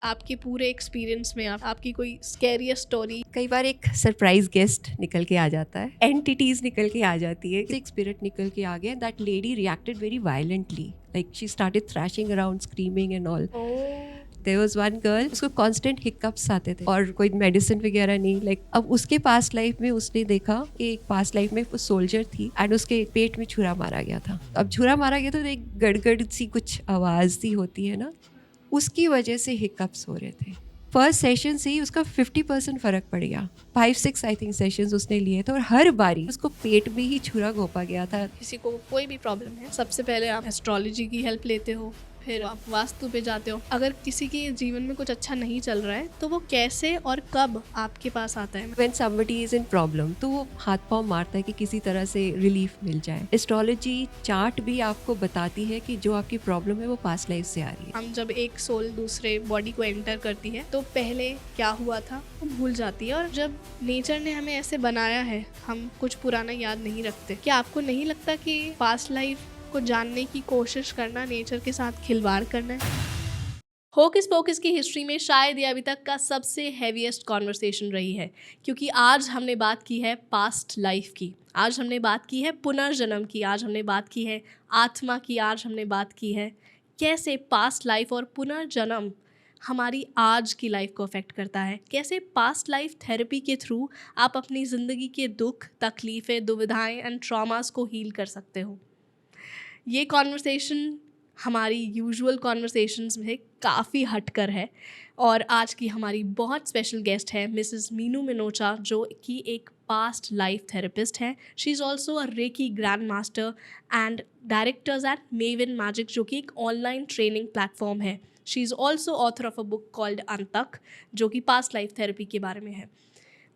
आपके पूरे एक्सपीरियंस में आपकी कोई स्कैरियस्ट स्टोरी? कई बार एक सरप्राइज गेस्ट निकल के आ जाता है, एंटिटीज निकल के आ जाती है। एक स्पिरिट निकल के आ गया। That lady reacted very violently, like she started thrashing around, screaming and all. There was one girl, उसको कांस्टेंट हिकअप्स आते थे और कोई मेडिसिन वगैरह नहीं। लाइक अब उसके पास्ट लाइफ में उसने देखा कि एक पास्ट लाइफ में वो सोल्जर थी एंड उसके पेट में छुरा मारा गया था। अब छुरा मारा गया तो एक गड़गड़ सी कुछ आवाज़ सी होती है ना, उसकी वजह से हिकअप्स हो रहे थे। फर्स्ट सेशन से ही उसका 50% फ़र्क पड़ गया। 5-6 आई थिंक सेशंस उसने लिए थे और हर बारी उसको पेट में ही छुरा घोंपा गया था। किसी को कोई भी प्रॉब्लम है, सबसे पहले आप एस्ट्रोलॉजी की हेल्प लेते हो, फिर आप वास्तु पे जाते हो। अगर किसी के जीवन में कुछ अच्छा नहीं चल रहा है तो वो कैसे और कब आपके पास आता है? When somebody is in problem तो वो हाथ पांव मारता है कि किसी तरह से रिलीफ मिल जाए। एस्ट्रोलॉजी चार्ट भी आपको बताती है कि जो आपकी प्रॉब्लम है वो पास्ट लाइफ से आ रही है। हम जब एक सोल दूसरे बॉडी को एंटर करती है तो पहले क्या हुआ था वो भूल जाती है, और जब नेचर ने हमें ऐसे बनाया है हम कुछ पुराना याद नहीं रखते। क्या आपको नहीं लगता कि पास्ट लाइफ को जानने की कोशिश करना नेचर के साथ खिलवाड़ करना है? होकिस पोकिस की हिस्ट्री में शायद ये अभी तक का सबसे हैवीएस्ट कॉन्वर्सेशन रही है, क्योंकि आज हमने बात की है पास्ट लाइफ की, आज हमने बात की है पुनर्जन्म की, आज हमने बात की है आत्मा की, आज हमने बात की है कैसे पास्ट लाइफ और पुनर्जन्म हमारी आज की लाइफ को अफेक्ट करता है, कैसे पास्ट लाइफ थेरेपी के थ्रू आप अपनी ज़िंदगी के दुख, तकलीफ़ें, दुविधाएं एंड ट्रॉमास को हील कर सकते हो। ये कॉन्वर्सेशन हमारी यूजुअल कॉन्वर्सेशंस में काफ़ी हटकर है, और आज की हमारी बहुत स्पेशल गेस्ट है मिसेस मीनू मिनोचा, जो कि एक पास्ट लाइफ थेरेपिस्ट है। She is also a reiki grand master and directors at Maven Magic, जो कि एक ऑनलाइन ट्रेनिंग प्लेटफॉर्म है। She is also author of a book called Antak, जो कि पास्ट लाइफ थेरेपी के बारे में है।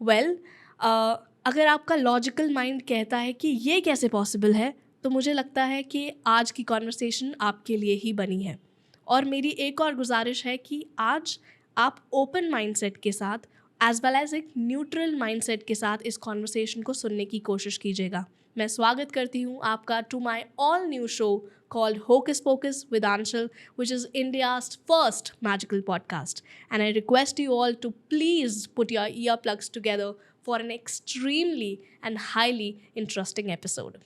वेल, अगर आपका लॉजिकल माइंड कहता है कि ये कैसे पॉसिबल है, तो मुझे लगता है कि आज की कॉन्वर्सेशन आपके लिए ही बनी है। और मेरी एक और गुजारिश है कि आज आप ओपन माइंडसेट के साथ एज वेल एज एक न्यूट्रल माइंडसेट के साथ इस कॉन्वर्सेशन को सुनने की कोशिश कीजिएगा। मैं स्वागत करती हूँ आपका to my all new show called Hocus Pocus with Anshul, which is India's first magical podcast. And I request you all to please put your earplugs together for an extremely and highly interesting episode.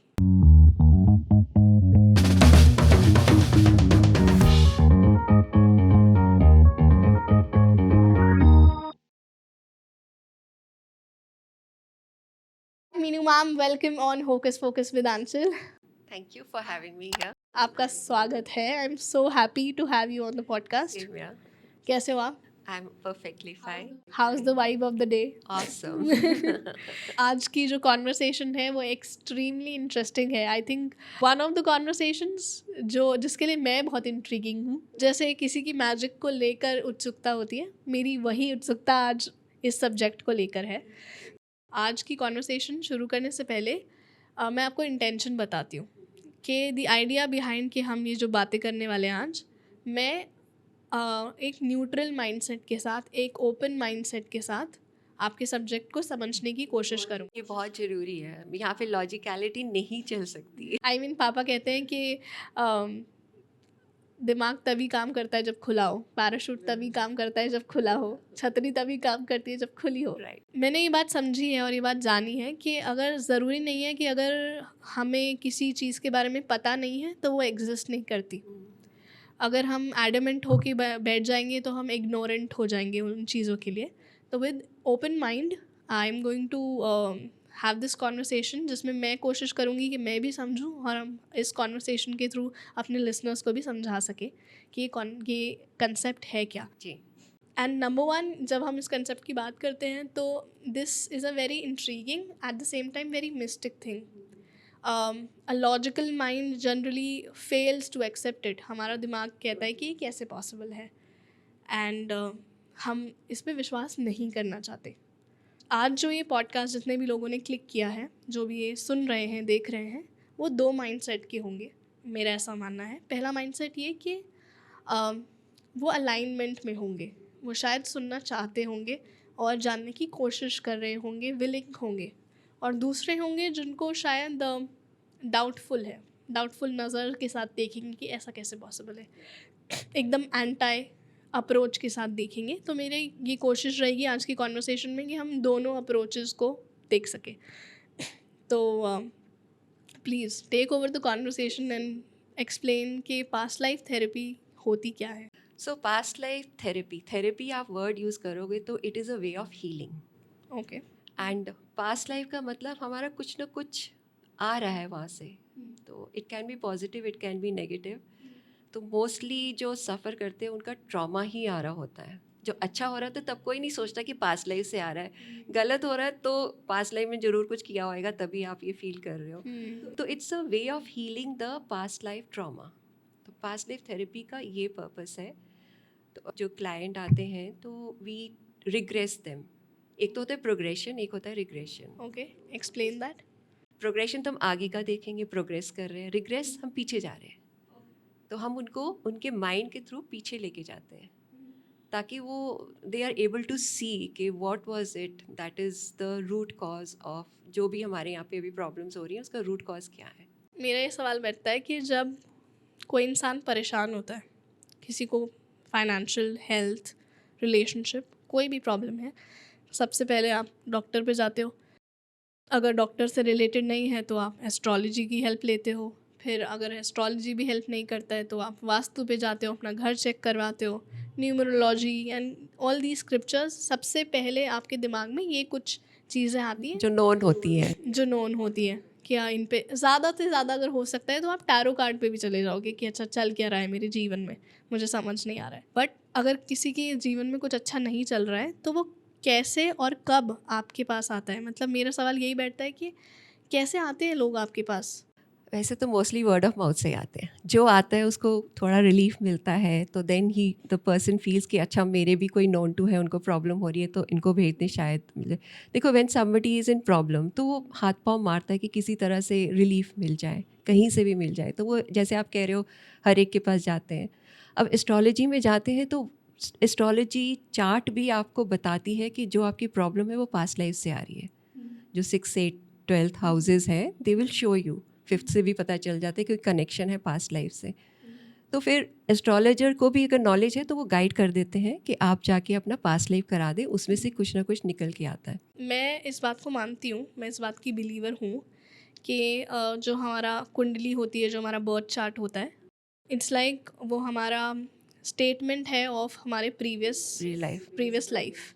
Meenu ma'am, welcome on Hocus Pocus with Anshul. Thank you for having me here. आपका स्वागत है। I am so happy to have you on the podcast. Same here. कैसे हो आप? I'm perfectly fine. How is the vibe of the day? Awesome. आज की जो conversation है वो एक्सट्रीमली इंटरेस्टिंग है। I think one of the conversations जिसके लिए मैं बहुत इंट्रीगिंग हूँ। जैसे किसी की मैजिक को लेकर उत्सुकता होती है, मेरी वही उत्सुकता आज इस सब्जेक्ट को लेकर है। आज की कॉन्वर्सेशन शुरू करने से पहले मैं आपको इंटेंशन बताती हूँ कि द आइडिया बिहाइंड कि हम ये जो बातें करने वाले हैं आज, मैं एक न्यूट्रल माइंडसेट के साथ, एक ओपन माइंडसेट के साथ आपके सब्जेक्ट को समझने की कोशिश करूँ। ये बहुत ज़रूरी है, यहाँ पे लॉजिकलिटी नहीं चल सकती। आई मीन पापा कहते हैं कि दिमाग तभी काम करता है जब खुला हो, पैराशूट तभी काम करता है जब खुला हो, छतरी तभी काम करती है जब खुली हो। Right. मैंने ये बात समझी है और ये बात जानी है कि अगर ज़रूरी नहीं है कि अगर हमें किसी चीज़ के बारे में पता नहीं है तो वो एग्जिस्ट नहीं करती। अगर हम एडमेंट हो के बैठ जाएंगे तो हम इग्नोरेंट हो जाएंगे उन चीज़ों के लिए। तो with open mind I am going to have this conversation, जिसमें मैं कोशिश करूँगी कि मैं भी समझूँ और हम इस कॉन्वर्सेशन के थ्रू अपने लिसनर्स को भी समझा सके कि ये कंसेप्ट है क्या। जी। एंड नंबर वन, जब हम इस कंसेप्ट की बात करते हैं तो this is a very intriguing at the same time very mystic thing. A logical mind generally fails to accept it. हमारा दिमाग कहता है कि ये कैसे पॉसिबल है, एंड हम इस पर विश्वास नहीं करना चाहते। आज जो ये पॉडकास्ट जितने भी लोगों ने क्लिक किया है, जो भी ये सुन रहे हैं, देख रहे हैं, वो दो माइंडसेट के होंगे, मेरा ऐसा मानना है। पहला माइंडसेट ये कि वो अलाइनमेंट में होंगे, वो शायद सुनना चाहते होंगे और जानने की कोशिश कर रहे होंगे, विलिंग होंगे। और दूसरे होंगे जिनको शायद डाउटफुल नज़र के साथ देखेंगे कि ऐसा कैसे पॉसिबल है, एकदम एंटाई अप्रोच के साथ देखेंगे। तो मेरी ये कोशिश रहेगी आज की कॉन्वर्सेशन में कि हम दोनों अप्रोचेस को देख सकें। तो please take over the conversation and explain कि पास्ट लाइफ थेरेपी होती क्या है। सो पास्ट लाइफ थेरेपी आप वर्ड यूज़ करोगे तो it is a way of healing. Okay. And past life का मतलब हमारा कुछ ना कुछ आ रहा है वहाँ से, तो it can be positive, it can be negative. तो मोस्टली जो सफ़र करते हैं उनका ट्रॉमा ही आ रहा होता है। जो अच्छा हो रहा है तो तब कोई नहीं सोचता कि पास्ट लाइफ से आ रहा है, गलत हो रहा है तो पास्ट लाइफ में ज़रूर कुछ किया होएगा तभी आप ये फील कर रहे हो। तो it's a way of healing the past life trauma. तो पास्ट लाइफ थेरेपी का ये पर्पस है। तो जो क्लाइंट आते हैं तो वी रिग्रेस देम। एक तो होता है प्रोग्रेशन, एक होता है regression. Okay, explain that. Progression तो हम आगे का देखेंगे, प्रोग्रेस कर रहे हैं। रिग्रेस हम पीछे जा रहे हैं, तो हम उनको उनके माइंड के थ्रू पीछे लेके जाते हैं ताकि वो they are able to see कि what was it that is the root cause of जो भी हमारे यहाँ पे अभी प्रॉब्लम्स हो रही हैं, उसका रूट कॉज क्या है। मेरा ये सवाल बैठता है कि जब कोई इंसान परेशान होता है, किसी को फाइनेंशियल, हेल्थ, रिलेशनशिप, कोई भी प्रॉब्लम है, सबसे पहले आप डॉक्टर पे जाते हो। अगर डॉक्टर से रिलेटेड नहीं है तो आप एस्ट्रोलॉजी की हेल्प लेते हो। फिर अगर एस्ट्रोलॉजी भी हेल्प नहीं करता है तो आप वास्तु पे जाते हो, अपना घर चेक करवाते हो, numerology and all the scriptures. सबसे पहले आपके दिमाग में ये कुछ चीज़ें आती हैं जो नोन होती है, जो नोन होती है। क्या इन पे ज़्यादा से ज़्यादा अगर हो सकता है तो आप टैरो कार्ड पे भी चले जाओगे कि अच्छा चल क्या रहा है मेरे जीवन में, मुझे समझ नहीं आ रहा है। बट अगर किसी के जीवन में कुछ अच्छा नहीं चल रहा है तो वो कैसे और कब आपके पास आता है? मतलब मेरा सवाल यही बैठता है कि कैसे आते हैं लोग आपके पास? वैसे तो मोस्टली वर्ड ऑफ माउथ से ही आते हैं। जो आता है उसको थोड़ा रिलीफ मिलता है तो देन ही द पर्सन फील्स कि अच्छा मेरे भी कोई नोन टू है, उनको प्रॉब्लम हो रही है तो इनको भेज दें शायद मिले। देखो when somebody is in problem तो वो हाथ पाँव मारता है कि किसी तरह से रिलीफ मिल जाए, कहीं से भी मिल जाए। तो वो जैसे आप कह रहे हो हर एक के पास जाते हैं। अब एस्ट्रोलॉजी में जाते हैं तो एस्ट्रोलॉजी चार्ट भी आपको बताती है कि जो आपकी प्रॉब्लम है वो पास्ट लाइफ से आ रही है। जो 6, 8, 12th हाउसेज है they will show you. 5th से भी पता चल जाता है कि कोई कनेक्शन है पास्ट लाइफ से। तो फिर एस्ट्रोलॉजर को भी अगर नॉलेज है तो वो गाइड कर देते हैं कि आप जाके अपना पास्ट लाइफ करा दें, उसमें से कुछ ना कुछ निकल के आता है। मैं इस बात को मानती हूँ, मैं इस बात की बिलीवर हूँ कि जो हमारा कुंडली होती है, जो हमारा बर्थ चार्ट होता है, इट्स लाइक वो हमारा स्टेटमेंट है ऑफ हमारे प्रीवियस लाइफ,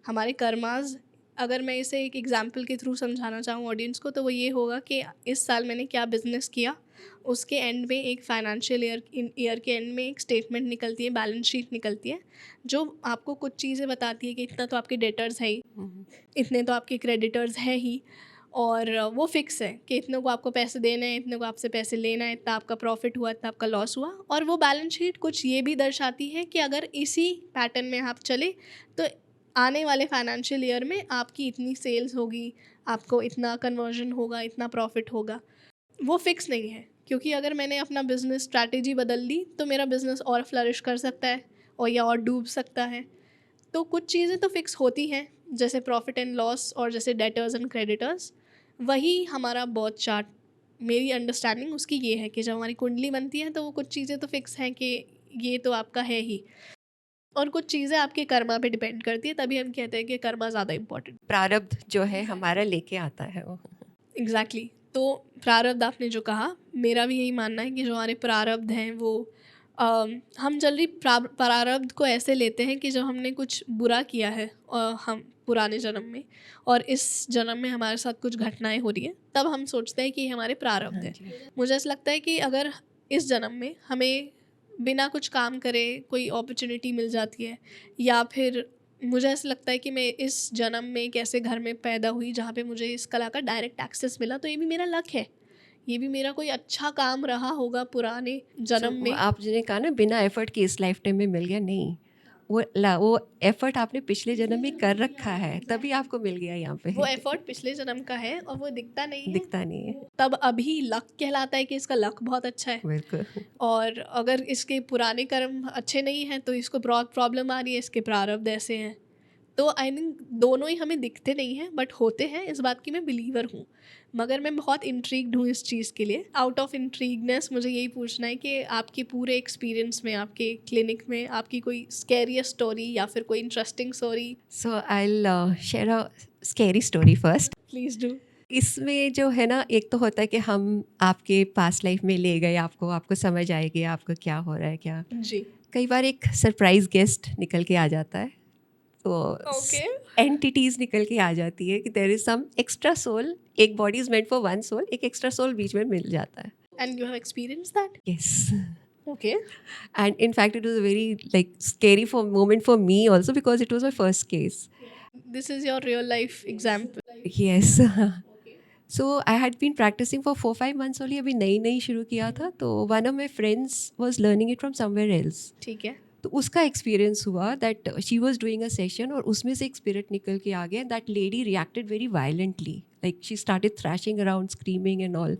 हमारे कर्माज। अगर मैं इसे एक एग्जांपल के थ्रू समझाना चाहूँ ऑडियंस को तो वो ये होगा कि इस साल मैंने क्या बिज़नेस किया, उसके एंड में एक फाइनेंशियल ईयर के एंड में एक स्टेटमेंट निकलती है, बैलेंस शीट निकलती है, जो आपको कुछ चीज़ें बताती है कि इतना तो आपके डेटर्स है ही, इतने तो आपके क्रेडिटर्स हैं ही, और वो फिक्स है कि इतने को आपको पैसे देने हैं, इतने को आपसे पैसे लेना है, इतना आपका प्रॉफिट हुआ, इतना आपका लॉस हुआ। और वो बैलेंस शीट कुछ ये भी दर्शाती है कि अगर इसी पैटर्न में आप चले तो आने वाले फाइनेंशियल ईयर में आपकी इतनी सेल्स होगी, आपको इतना कन्वर्जन होगा, इतना प्रॉफिट होगा। वो फिक्स नहीं है, क्योंकि अगर मैंने अपना बिजनेस स्ट्रैटेजी बदल ली तो मेरा बिजनेस और फ्लरिश कर सकता है और या और डूब सकता है। तो कुछ चीज़ें तो फिक्स होती हैं, जैसे प्रॉफिट एंड लॉस और जैसे डेटर्स एंड क्रेडिटर्स। वही हमारा बर्थ चार्ट, मेरी अंडरस्टैंडिंग उसकी ये है कि जब हमारी कुंडली बनती है तो वो कुछ चीज़ें तो फिक्स हैं कि ये तो आपका है ही, और कुछ चीज़ें आपके कर्मा पे डिपेंड करती है। तभी हम कहते हैं कि कर्मा ज़्यादा इम्पोर्टेंट। प्रारब्ध जो है हमारा लेके आता है वो। एग्जैक्टली। तो प्रारब्ध आपने जो कहा, मेरा भी यही मानना है कि जो हमारे प्रारब्ध हैं वो हम जल्दी प्रारब्ध को ऐसे लेते हैं कि जब हमने कुछ बुरा किया है हम पुराने जन्म में, और इस जन्म में हमारे साथ कुछ घटनाएं हो रही हैं, तब हम सोचते हैं कि ये हमारे प्रारब्ध हैं। मुझे ऐसा लगता है कि अगर इस जन्म में हमें बिना कुछ काम करे कोई अपॉर्चुनिटी मिल जाती है, या फिर मुझे ऐसा लगता है कि मैं इस जन्म में एक ऐसे घर में पैदा हुई जहाँ पे मुझे इस कला का डायरेक्ट एक्सेस मिला, तो ये भी मेरा लक है, ये भी मेरा कोई अच्छा काम रहा होगा पुराने जन्म में। आप जिन्हें कहा ना बिना एफर्ट के इस लाइफ टाइम में मिल गया, नहीं, वो एफर्ट आपने पिछले जन्म में कर रखा है तभी आपको मिल गया यहाँ पे। वो एफर्ट पिछले जन्म का है और वो दिखता नहीं है, दिखता नहीं है, तब अभी लक कहलाता है कि इसका लक बहुत अच्छा है। बिल्कुल। और अगर इसके पुराने कर्म अच्छे नहीं हैं तो इसको बहुत प्रॉब्लम आ रही है, इसके प्रारब्ध ऐसे हैं। तो आई थिंक दोनों ही हमें दिखते नहीं हैं बट होते हैं, इस बात की मैं बिलीवर हूँ। मगर मैं बहुत इंट्रीग्ड हूँ इस चीज़ के लिए। आउट ऑफ इंट्रीगनेस मुझे यही पूछना है कि आपके पूरे एक्सपीरियंस में, आपके क्लिनिक में, आपकी कोई स्कैरियस्ट स्टोरी या फिर कोई interesting story? So I'll share a scary story first. Please do. इसमें जो है ना, एक तो होता है कि हम आपके पास्ट लाइफ में ले गए आपको, आपको समझ आएगी आपको क्या हो रहा है क्या। जी। कई बार एक सरप्राइज गेस्ट निकल के आ जाता है, तो ओके। एंटिटीज निकल के आ जाती है कि there is some extra soul, एक body is meant for one soul, एक एक्स्ट्रा सोल बीच में मिल जाता है। And you have experience that? Yes, okay. and in fact it was a very like scary for moment for me also because it was my first case. This is your real life example? Yes. So I had been practicing for 4-5 months only. अभी नई शुरू किया था, तो one of my friends was learning it from somewhere else. ठीक है। तो उसका एक्सपीरियंस हुआ that she was doing a session और उसमें से एक स्पिरिट निकल के आ गया. That lady reacted very violently, like she started thrashing around, screaming and all.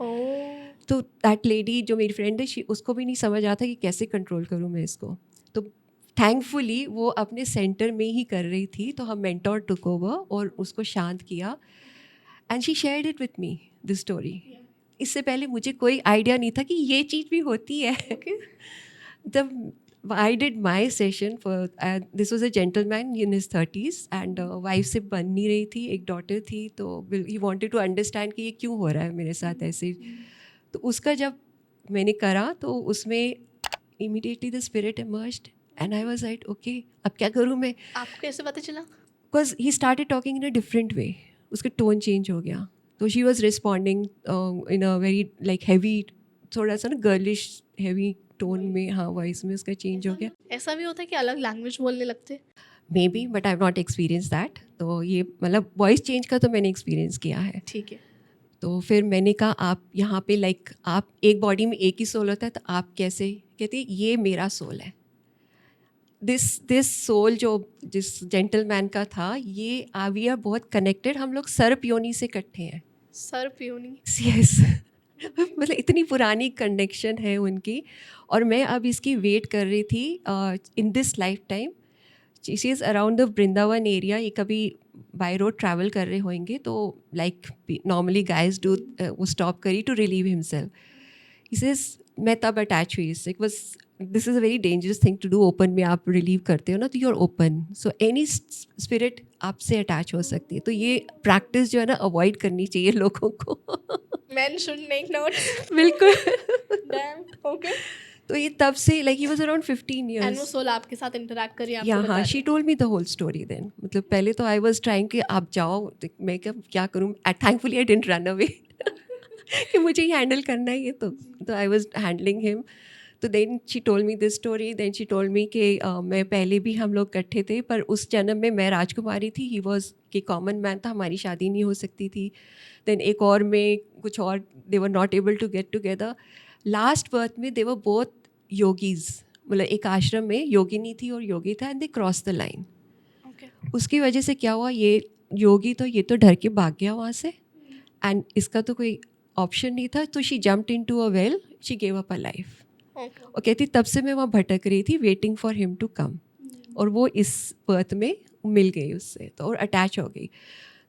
तो दैट लेडी जो मेरी फ्रेंड है, उसको भी नहीं समझ आता कि कैसे कंट्रोल करूँ मैं इसको. तो थैंकफुली वो अपने सेंटर में ही कर रही थी, तो हम मेंटोर टुक ओवर और उसको शांत किया. And she shared it with me this story. इससे पहले मुझे कोई आइडिया नहीं था कि ये चीज़ भी होती है. जब I did my session for this was a gentleman in his 30s and wife से बन नहीं रही थी, एक डॉटर थी, तो he wanted to understand कि ये क्यों हो रहा है मेरे साथ ऐसे. तो उसका जब मैंने करा तो उसमें immediately the spirit emerged and I was like okay, अब क्या करूँ मैं. आपको कैसे पता चला? Because he started talking in a different way, उसका टोन चेंज हो गया. तो she was responding in a very like heavy, थोड़ा सा ना गर्लिश हेवी टोन में, हाँ वॉइस में उसका चेंज हो गया. ऐसा भी होता है कि अलग लैंग्वेज बोलने लगते? May be, but I have not experience that. तो ये मतलब वॉइस चेंज का तो मैंने एक्सपीरियंस किया है. ठीक है. तो फिर मैंने कहा आप यहाँ पे लाइक आप एक बॉडी में एक ही सोल होता है, तो आप कैसे, कहती है ये मेरा सोल है. दिस सोल जो जिस जेंटलमैन का था, ये वी आर बहुत कनेक्टेड, हम लोग सर्प योनि से इकट्ठे हैं. सर्प योनि? यस. मतलब इतनी पुरानी कनेक्शन है उनकी. और मैं अब इसकी वेट कर रही थी in this lifetime. She is around the Vrindavan area. ये कभी बाय रोड ट्रैवल कर रहे होंगे, तो लाइक नॉर्मली गाइज डू, वो स्टॉप करी to relieve himself. He says मैं तब अटैच हुई इससे. बस this is a very dangerous thing to do. Open में आप रिलीव करते हो ना, तो you are open, so any spirit आपसे अटैच हो सकती है. तो ये प्रैक्टिस जो है ना, अवॉइड करनी चाहिए लोगों को. Men should make notes. बिल्कुल. Damn. Okay. तो ये तब से like he was around 15 years. And वो सोल आपके साथ इंटरेक्ट करी, आपको या बता हाँ, रही? She told me the whole story then. मतलब पहले तो आई वाज ट्राइंग कि आप जाओ, मैं क्या करूँ. Thankfully I didn't run away कि मुझे ही हैंडल करना है ये. तो आई वाज हैंडलिंग हिम. तो then she told me this story. Then she told me कि मैं पहले भी हम लोग इकट्ठे थे, पर उस जन्म में मैं राजकुमारी थी, ही वॉज कि कॉमन मैन था, हमारी शादी नहीं हो सकती थी. देन एक और में कुछ और, they were not able to get together. Last birth में दे वर बोथ योगीज, मतलब एक आश्रम में योगिनी थी और योगी था, and they cross the line. उसकी वजह से क्या हुआ, ये योगी तो ये तो डर के भाग गया वहाँ से, एंड इसका तो कोई ऑप्शन नहीं था. तो she jumped into a well, she gave up a life. और कहती तब से मैं वहाँ भटक रही थी, waiting for him to come. और वो इस बर्थ में मिल गई उससे, तो और अटैच हो गई.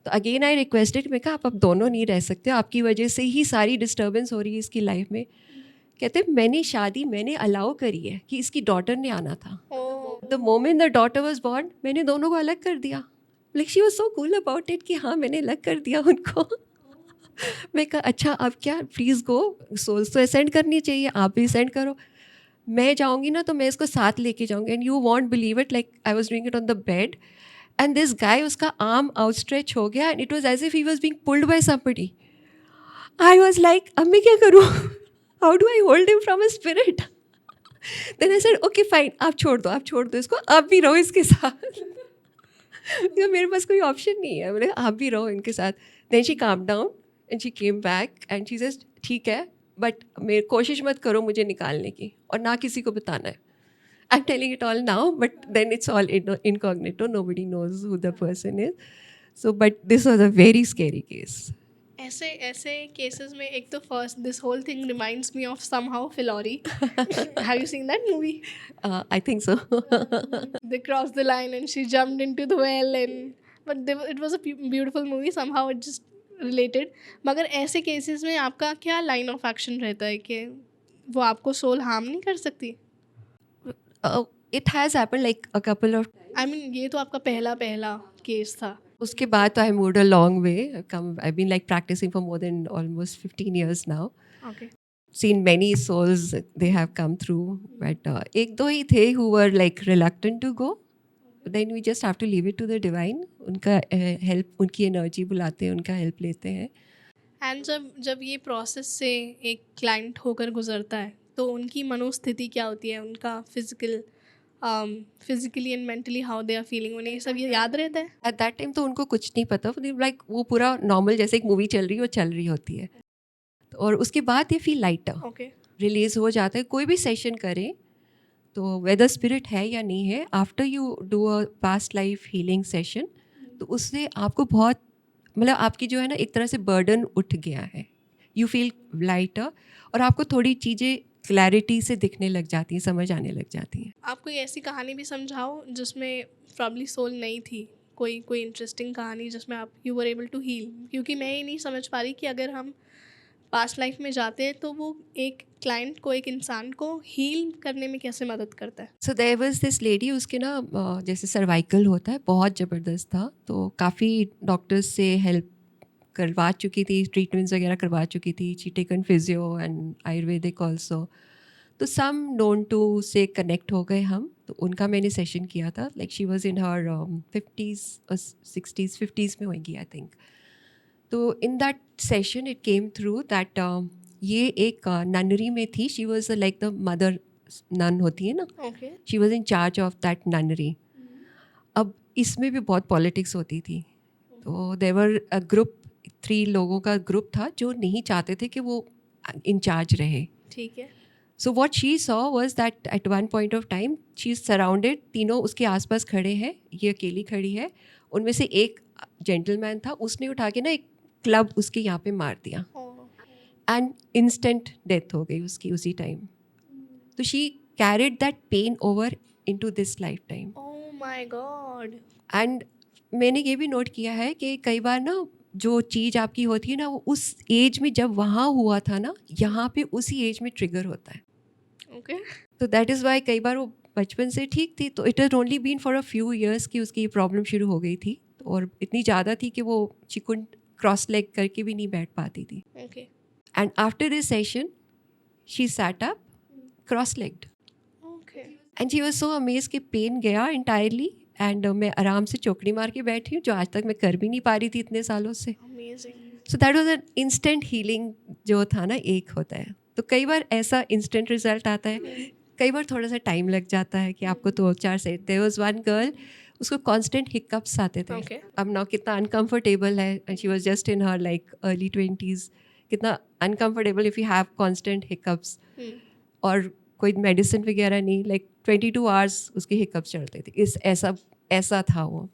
तो अगेन आई रिक्वेस्टेड, मैं कहा आप अब दोनों नहीं रह सकते, आपकी वजह से ही सारी डिस्टर्बेंस हो रही है इसकी लाइफ में. कहते मैंने शादी मैंने अलाउ करी है कि इसकी डॉटर ने आना था. The moment the daughter was born, मैंने दोनों को अलग कर दिया. Like she was so cool about it कि हाँ मैंने अलग कर दिया उनको. मैं कहा अच्छा अब क्या, प्लीज़ गो, सोल्स तो असेंड करनी चाहिए, आप भी असेंड करो. मैं जाऊँगी ना तो मैं इसको साथ लेके जाऊँगी. And you won't believe it, like I was doing it on the bed, and this guy, उसका आर्म आउटस्ट्रेच हो गया, and it was as if he was being pulled by somebody. I was like अब मैं क्या करूँ, how do I hold him from a spirit. Then I said okay fine, आप छोड़ दो इसको, आप भी रहो इसके साथ. मेरे पास कोई ऑप्शन नहीं है, बोले आप भी रहो इनके साथ. Then she calm down and she came back and she said ठीक है, बट मेरे कोशिश मत करो मुझे निकालने की, और ना किसी को बताना है. I am telling it all now, but then it's all incognito, nobody knows who the person is. So but this was a very scary case. ऐसे ऐसे केसेस में एक तो first this whole thing reminds me of somehow Phillauri. Have you seen that movie? I think so. They crossed the line and she jumped into the well it was a beautiful movie. Somehow it just related. मगर ऐसे cases में आपका क्या line of action रहता है कि वो आपको सोल हार्म नहीं कर सकती? It has happened like a couple of. I mean ये तो आपका पहला केस था. उसके बाद तो I moved a long way. I've been like practicing for more than almost 15 years now. Okay. Seen many souls they have come through, but एक दो ही थे who were like reluctant to go. Then we just have to leave it to the divine. उनका help, उनकी energy बुलाते हैं, उनका help लेते हैं. एंड जब ये प्रोसेस से एक क्लाइंट होकर गुजरता है तो उनकी मनोस्थिति क्या होती है, उनका physically and mentally how they are feeling, उन्हें ये सब ये याद रहता है? एट दैट टाइम तो उनको कुछ नहीं पता. लाइक वो पूरा नॉर्मल जैसे एक मूवी चल रही है वो चल रही होती है. और उसके बाद ये फील लाइटर ओके. रिलीज हो जाता है. कोई भी सेशन करें तो वेदर स्पिरिट है या नहीं है, after you do a past life healing session तो उससे आपको बहुत मतलब आपकी जो है ना एक तरह से बर्डन उठ गया है. यू फील लाइटर और आपको थोड़ी चीज़ें क्लैरिटी से दिखने लग जाती हैं, समझ आने लग जाती हैं. आप कोई ऐसी कहानी भी समझाओ जिसमें प्रॉब्ली सोल नहीं थी, कोई इंटरेस्टिंग कहानी जिसमें आप you were able to heal. क्योंकि मैं ये नहीं समझ पा रही कि अगर हम पास्ट लाइफ में जाते हैं तो वो एक क्लाइंट को, एक इंसान को हील करने में कैसे मदद करता है. So there was this lady, उसके ना जैसे सर्वाइकल होता है बहुत ज़बरदस्त था. तो काफ़ी डॉक्टर्स से हेल्प करवा चुकी थी, ट्रीटमेंट्स वगैरह करवा चुकी थी. She taken physio and Ayurvedic also. तो सम नोन टू से कनेक्ट हो गए हम. तो उनका मैंने सेशन किया था. Like she was in her 50s और 60s 50s में होगी आई थिंक. तो in that session it came through that ये एक ननरी में थी. She was like the mother nun होती है ना, okay. She was in charge of that nunnery. अब इसमें भी बहुत पॉलिटिक्स होती थी. तो देवर अ ग्रुप, 3 लोगों का ग्रुप था जो नहीं चाहते थे कि वो इंचार्ज रहे. ठीक है. So what she saw was that at one point of time she is surrounded, तीनों उसके आसपास खड़े हैं, ये अकेली खड़ी है. उनमें से एक जेंटलमैन था, उसने उठा के ना एक क्लब उसके यहाँ पे मार दिया एंड इंस्टेंट डेथ हो गई उसकी उसी टाइम. तो she carried that pain over into this life time. Oh my God. And मैंने ये भी नोट किया है कि कई बार ना जो चीज़ आपकी होती है ना वो उस एज में जब वहाँ हुआ था ना, यहाँ पे उसी एज में ट्रिगर होता है. ओके. तो दैट इज़ वाई कई बार वो बचपन से ठीक थी तो it has only been for a few years कि उसकी ये प्रॉब्लम शुरू हो गई थी. और इतनी ज़्यादा थी कि वो शी कुडंट क्रॉस लेग करके भी नहीं बैठ पाती थी. Okay. And after this session she set up cross legged okay. And she was so amaze कि पेन गया इंटायरली. एंड मैं आराम से चौकड़ी मार के बैठी हूँ जो आज तक मैं कर भी नहीं पा रही थी इतने सालों से. Amazing. So that was an instant healing जो था ना, एक होता है. तो कई बार ऐसा इंस्टेंट रिजल्ट आता है, कई बार थोड़ा सा टाइम लग जाता है कि आपको 2-4 से. देयर वाज वन गर्ल, उसको कांस्टेंट हिकअप्स आते थे. Okay. अब ना कितना अनकंफर्टेबल है and she was just in her like early 20s. कितना uncomfortable if you have constant hiccups. और कोई मेडिसिन वगैरह नहीं, लाइक 22 आवर्स उसके हिकअप्स चलते थे. ऐसा था वो.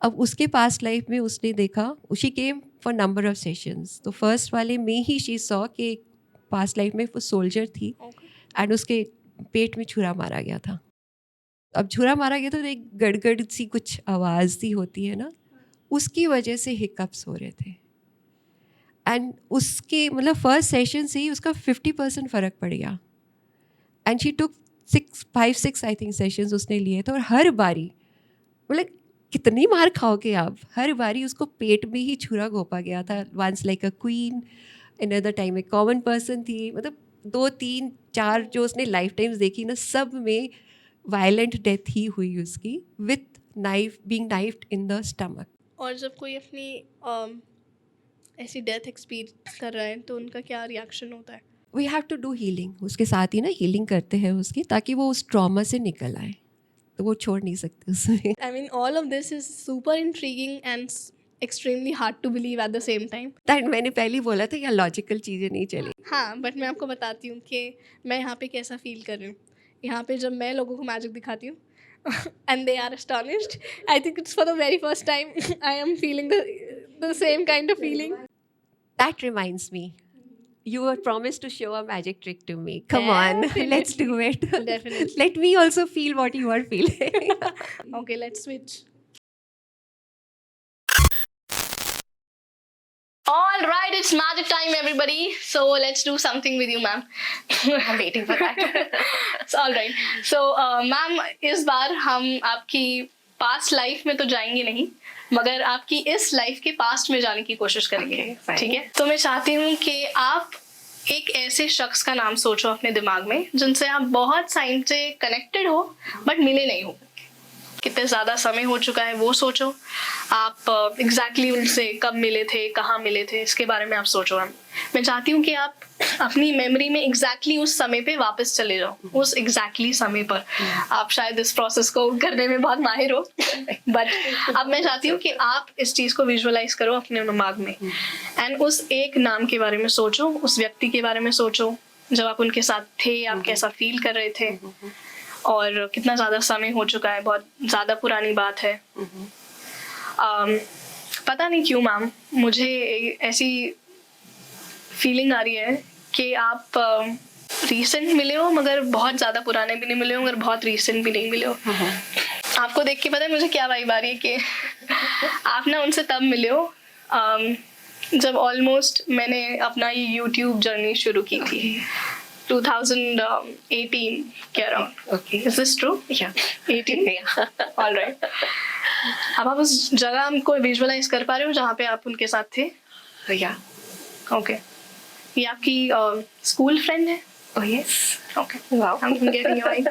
अब उसके पास्ट लाइफ में उसने देखा, she came for number of sessions. तो फर्स्ट वाले में ही शी सॉ कि पास्ट लाइफ में वो सोल्जर थी एंड उसके पेट में छुरा मारा गया था. अब छुरा मारा गया तो एक गड़गड़ सी कुछ आवाज़ सी होती है ना, उसकी वजह से हिकअप्स हो रहे थे. एंड उसके मतलब फर्स्ट सेशन से ही उसका 50% फ़र्क पड़ गया. And she took 5-6 I think sessions उसने लिए थे. और हर बारी मतलब कितनी मार खाओगे आप, हर बारी उसको पेट में ही छुरा घोपा गया था. Once like a queen, another time एक कॉमन पर्सन थी. मतलब 2-3-4 जो उसने लाइफ टाइम्स देखी ना, सब में वायलेंट डेथ ही हुई उसकी, with knife being knifed in the stomach. और जब कोई अपनी ऐसी डेथ एक्सपीरियंस कर रहा है तो उनका क्या रिएक्शन होता है? We have to do healing. उसके साथ ही ना हीलिंग करते हैं उसकी, ताकि वो उस ट्रॉमा से निकल आए. तो वो छोड़ नहीं सकते उसमें. I mean, all of this is super intriguing and extremely hard to believe at the same time. That मैंने पहले ही बोला था यहाँ लॉजिकल चीज़ें नहीं चली. हाँ, बट मैं आपको बताती हूँ कि मैं यहाँ पे कैसा फील कर रही हूँ. यहाँ पे जब मैं लोगों को मैजिक दिखाती हूँ and they are astonished, I think it's for the very first time I am feeling the same kind of feeling. That reminds me. You were promised to show a magic trick to me. Come on, let's do it. Definitely. Let me also feel what you are feeling. Okay, let's switch. All right, it's magic time, everybody. So let's do something with you, ma'am. I'm waiting for that. So, all right. So, ma'am, इस बार हम आपकी past life में तो जाएंगे नहीं, मगर आपकी इस लाइफ के पास्ट में जाने की कोशिश करेंगे. ठीक है? तो मैं चाहती हूँ कि आप एक ऐसे शख्स का नाम सोचो अपने दिमाग में जिनसे आप बहुत टाइम से कनेक्टेड हो बट मिले नहीं हो. कितने ज़्यादा समय हो चुका है वो सोचो. आप एग्जैक्टली उनसे कब मिले थे, कहाँ मिले थे, इसके बारे में आप सोचो. मैं चाहती हूँ कि आप अपनी मेमोरी में एग्जैक्टली उस समय पे वापस चले जाओ, उस एग्जैक्टली समय पर. आप शायद इस प्रोसेस को करने में बहुत माहिर हो, बट अब मैं चाहती हूँ कि आप इस चीज़ को विजुअलाइज करो अपने दिमाग में एंड उस एक नाम के बारे में सोचो, उस व्यक्ति के बारे में सोचो जब आप उनके साथ थे, आप कैसा फील कर रहे थे और कितना ज़्यादा समय हो चुका है. बहुत ज़्यादा पुरानी बात है. पता नहीं क्यों मैम मुझे ऐसी फीलिंग आ रही है कि आप रीसेंट मिले हो मगर बहुत ज़्यादा पुराने भी नहीं मिले हो, मगर बहुत रीसेंट भी नहीं मिले हो. आपको देख के पता है मुझे क्या वाइब आ रही है कि आप ना उनसे तब मिले हो जब ऑलमोस्ट मैंने अपना ये यूट्यूब जर्नी शुरू की थी. 2018 के around. Okay. Is this true? Yeah. 18? Yeah. All right. अब आप उस जगह हमको विजुअलाइज कर पा रहे हो जहाँ पे आप उनके साथ थे? Yeah. Okay. ये आपकी स्कूल फ्रेंड है? Oh yes. Okay. Wow. I'm getting your vibe.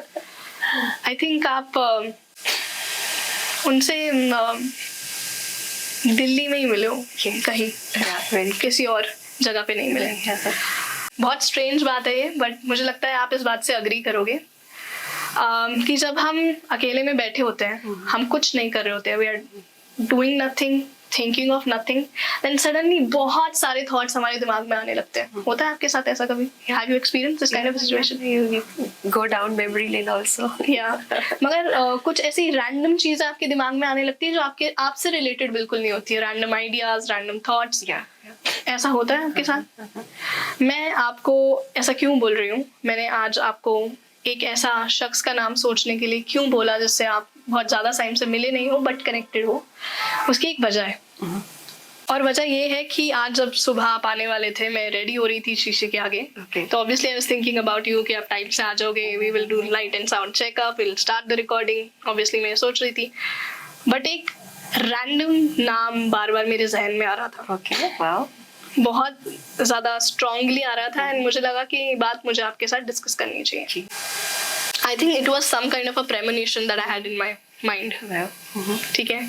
I think आप उनसे दिल्ली में ही मिले हो कहीं, किसी और जगह पे नहीं मिले. बहुत स्ट्रेंज बात है ये, बट मुझे लगता है आप इस बात से अग्री करोगे कि जब हम अकेले में बैठे होते हैं, हम कुछ नहीं कर रहे होते हैं, we are doing nothing, thinking of nothing, then suddenly बहुत सारे थॉट्स हमारे दिमाग में आने लगते हैं. होता है आपके साथ ऐसा कभी? Have you experience this kind of situation? You go down memory lane also. या मगर कुछ ऐसी रैंडम चीजें आपके दिमाग में आने लगती है जो आपसे रिलेटेड बिल्कुल नहीं होती है. Random ideas, random thoughts. ऐसा होता है आपके साथ? मैं आपको ऐसा क्यों बोल रही हूँ, मैंने आज आपको एक ऐसा शख्स का नाम सोचने के लिए क्यों बोला जिससे आप बहुत ज़्यादा टाइम से मिले नहीं हो बट कनेक्टेड हो, उसकी एक वजह है. और वजह ये है कि आज जब सुबह आप आने वाले थे, मैं रेडी हो रही थी शीशे के आगे, तो obviously I was thinking about you कि आप टाइम से आ जाओगे, we will do light and sound checkup, will start the recording. Obviously मैं सोच रही थी, बट एक रैंडम नाम बार बार मेरे जहन में आ रहा था. Okay, wow. बहुत ज़्यादा स्ट्रांगली आ रहा था एंड मुझे लगा कि ये बात मुझे आपके साथ डिस्कस करनी चाहिए. I think it was some kind of a premonition that I had in my mind. ठीक है.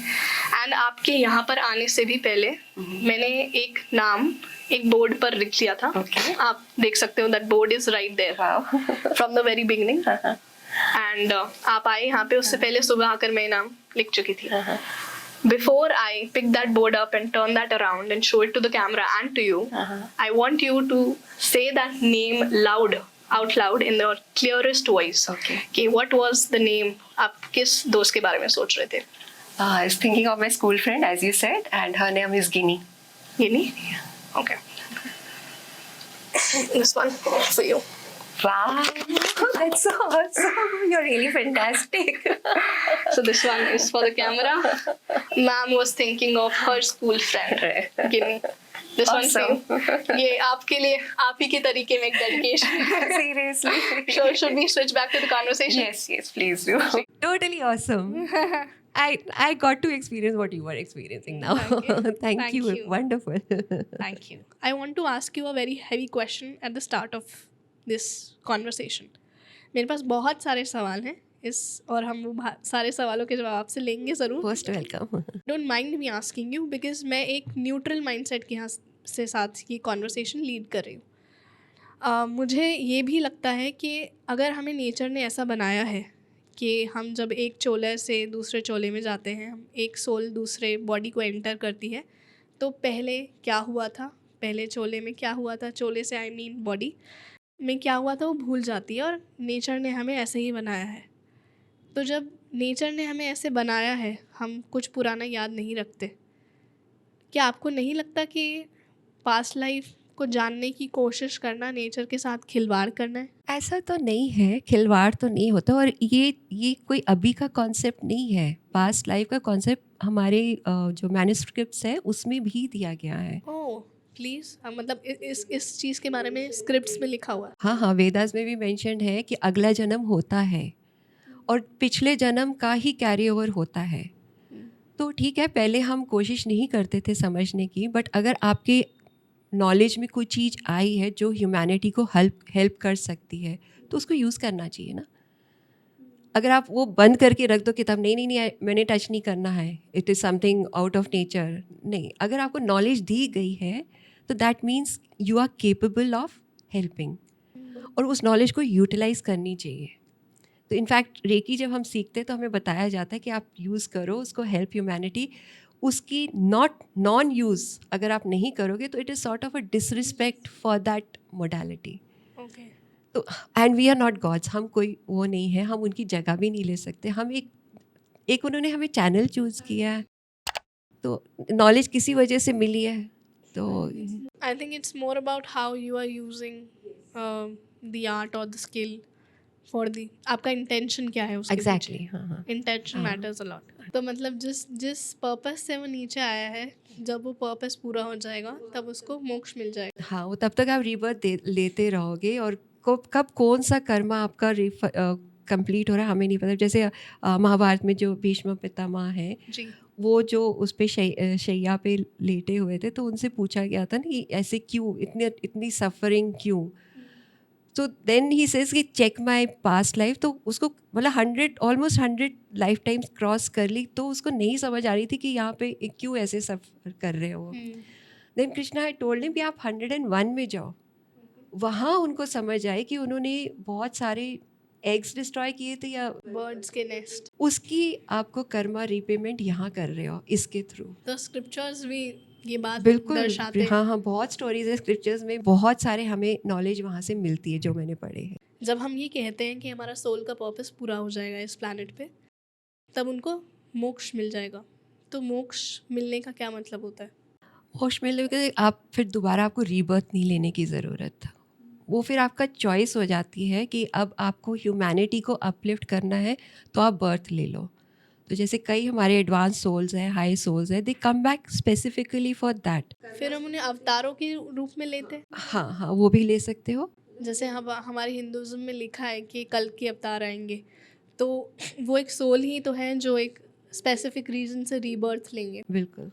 एंड आपके यहाँ पर आने से भी पहले मैंने एक नाम एक बोर्ड पर लिख लिया था. आप देख सकते हो, that board is right there from the very beginning. And आप आए यहाँ पे, उससे पहले सुबह आकर मैं नाम लिख चुकी थी. Before I pick that board up and turn that around and show it to the camera and to you, I want you to say that name out loud in the clearest voice. Okay. Okay, what was the name? आप किस दोस्त के बारे में सोच रहे थे? I was thinking of my school friend, as you said, and her name is Ginny. Ginny? Okay. This one for you. Wow, that's so awesome. You're really fantastic. So this one is for the camera. Ma'am was thinking of her school friend, Ginny. This Awesome. one for you. ये आपके लिए आप ही के तरीके में एक dedication. Seriously. So should we switch back to the conversation? Yes, please do. Totally awesome. I got to experience what you were experiencing now. Thank you. Wonderful. Thank you. I want to ask you a very heavy question at the start of this conversation. मेरे पास बहुत सारे सवाल हैं और हम वो सारे सवालों के जवाब से लेंगे ज़रूर. Most welcome. Don't mind me asking you because मैं एक न्यूट्रल माइंडसेट के यहाँ से साथ ये कॉन्वर्सेशन लीड कर रही हूँ. मुझे ये भी लगता है कि अगर हमें नेचर ने ऐसा बनाया है कि हम जब एक चोले से दूसरे चोले में जाते हैं, हम एक सोल दूसरे बॉडी को एंटर करती है, तो पहले क्या हुआ था, पहले चोले में क्या हुआ था, चोले से आई मीन बॉडी में क्या हुआ था वो भूल जाती है. और नेचर ने हमें ऐसे ही बनाया है. तो जब नेचर ने हमें ऐसे बनाया है, हम कुछ पुराना याद नहीं रखते. क्या आपको नहीं लगता कि पास्ट लाइफ को जानने की कोशिश करना, नेचर के साथ खिलवाड़ करना है? ऐसा तो नहीं है, खिलवाड़ तो नहीं होता। और ये कोई अभी का कॉन्सेप्ट नहीं है। पास्ट लाइफ का कॉन्सेप्ट हमारे जो मैन्युस्क्रिप्ट्स है उसमें भी दिया गया है। ओह प्लीज, मतलब इस चीज के बारे में स्क्रिप्ट्स में लिखा हुआ है? हाँ हाँ, वेदास में भी मेंशन्ड है कि अगला जन्म होता है और पिछले जन्म का ही कैरी ओवर होता है। तो ठीक है, पहले हम कोशिश नहीं करते थे समझने की, बट अगर आपके नॉलेज में कोई चीज़ आई है जो ह्यूमैनिटी को हेल्प कर सकती है तो उसको यूज़ करना चाहिए ना। अगर आप वो बंद करके रख दो किताब, नहीं नहीं नहीं मैंने टच नहीं करना है, it is something out of nature, नहीं। अगर आपको नॉलेज दी गई है तो that means you are capable of helping, और उस नॉलेज को यूटिलाइज करनी चाहिए। तो इनफैक्ट रेकी जब हम सीखते हैं तो हमें बताया जाता है कि आप यूज़ करो उसको, हेल्प ह्यूमैनिटी। उसकी नॉन यूज़ अगर आप नहीं करोगे तो it is sort of a disrespect for that modality. Okay. तो and we are not gods, हम कोई वो नहीं है, हम उनकी जगह भी नहीं ले सकते। हम एक उन्होंने हमें चैनल चूज़ किया है, तो नॉलेज किसी वजह से मिली है। तो I think it's more about how you are using the art और द स्किल फॉर द, आपका इंटेंशन क्या है उसके एग्जैक्टली, हाँ हाँ। Intention matters a lot. तो मतलब जिस पर्पस से वो नीचे आया है, जब वो पर्पस पूरा हो जाएगा तब उसको मोक्ष मिल जाएगा। हाँ, वो तब तक आप रीबर्थ लेते रहोगे, और कब कौन सा कर्मा आपका कंप्लीट हो रहा है हमें नहीं पता। जैसे महाभारत में जो भीष्म पितामह है, जी। वो जो उस पे शैया पे लेटे हुए थे, तो उनसे पूछा गया था ना कि ऐसे क्यों, इतनी सफरिंग क्यों। तो देन ही सेज कि चेक माई पास्ट लाइफ। तो उसको मतलब ऑलमोस्ट 100 लाइफ टाइम्स क्रॉस कर ली, तो उसको नहीं समझ आ रही थी कि यहाँ पे क्यों ऐसे सफ़र कर रहे हो। Then Krishna I told him कि आप 101 में जाओ। वहाँ उनको समझ आए कि उन्होंने बहुत सारे एग्स डिस्ट्रॉय किए थे, या बर्ड्स के नेस्ट। उसकी आपको कर्मा रीपेमेंट यहाँ कर रहे हो इसके थ्रू। तो स्क्रिप्चर्स भी ये बात बिल्कुल, दर्शाते हैं। हाँ हाँ, बहुत स्टोरीज है स्क्रिप्चर्स में, बहुत सारे हमें नॉलेज वहाँ से मिलती है जो मैंने पढ़े हैं। जब हम ये कहते हैं कि हमारा सोल का पर्पस पूरा हो जाएगा इस प्लैनेट पे, तब उनको मोक्ष मिल जाएगा। तो मोक्ष मिलने का क्या मतलब होता है? होश में लेके आप फिर दोबारा आपको रीबर्थ नहीं लेने की ज़रूरत। वो फिर आपका चॉइस हो जाती है कि अब आपको ह्यूमैनिटी को अपलिफ्ट करना है तो आप बर्थ ले लो। तो जैसे कई हमारे एडवांस सोल्स हैं, हाई सोल्स हैं, they come back specifically for that. फिर हम उन्हें अवतारों के रूप में लेते हैं। हाँ हाँ, वो भी ले सकते हो। जैसे हम हमारे हिंदुज़म में लिखा है कि कल के अवतार आएंगे, तो वो एक सोल ही तो है जो एक स्पेसिफिक रीजन से रीबर्थ लेंगे। बिल्कुल।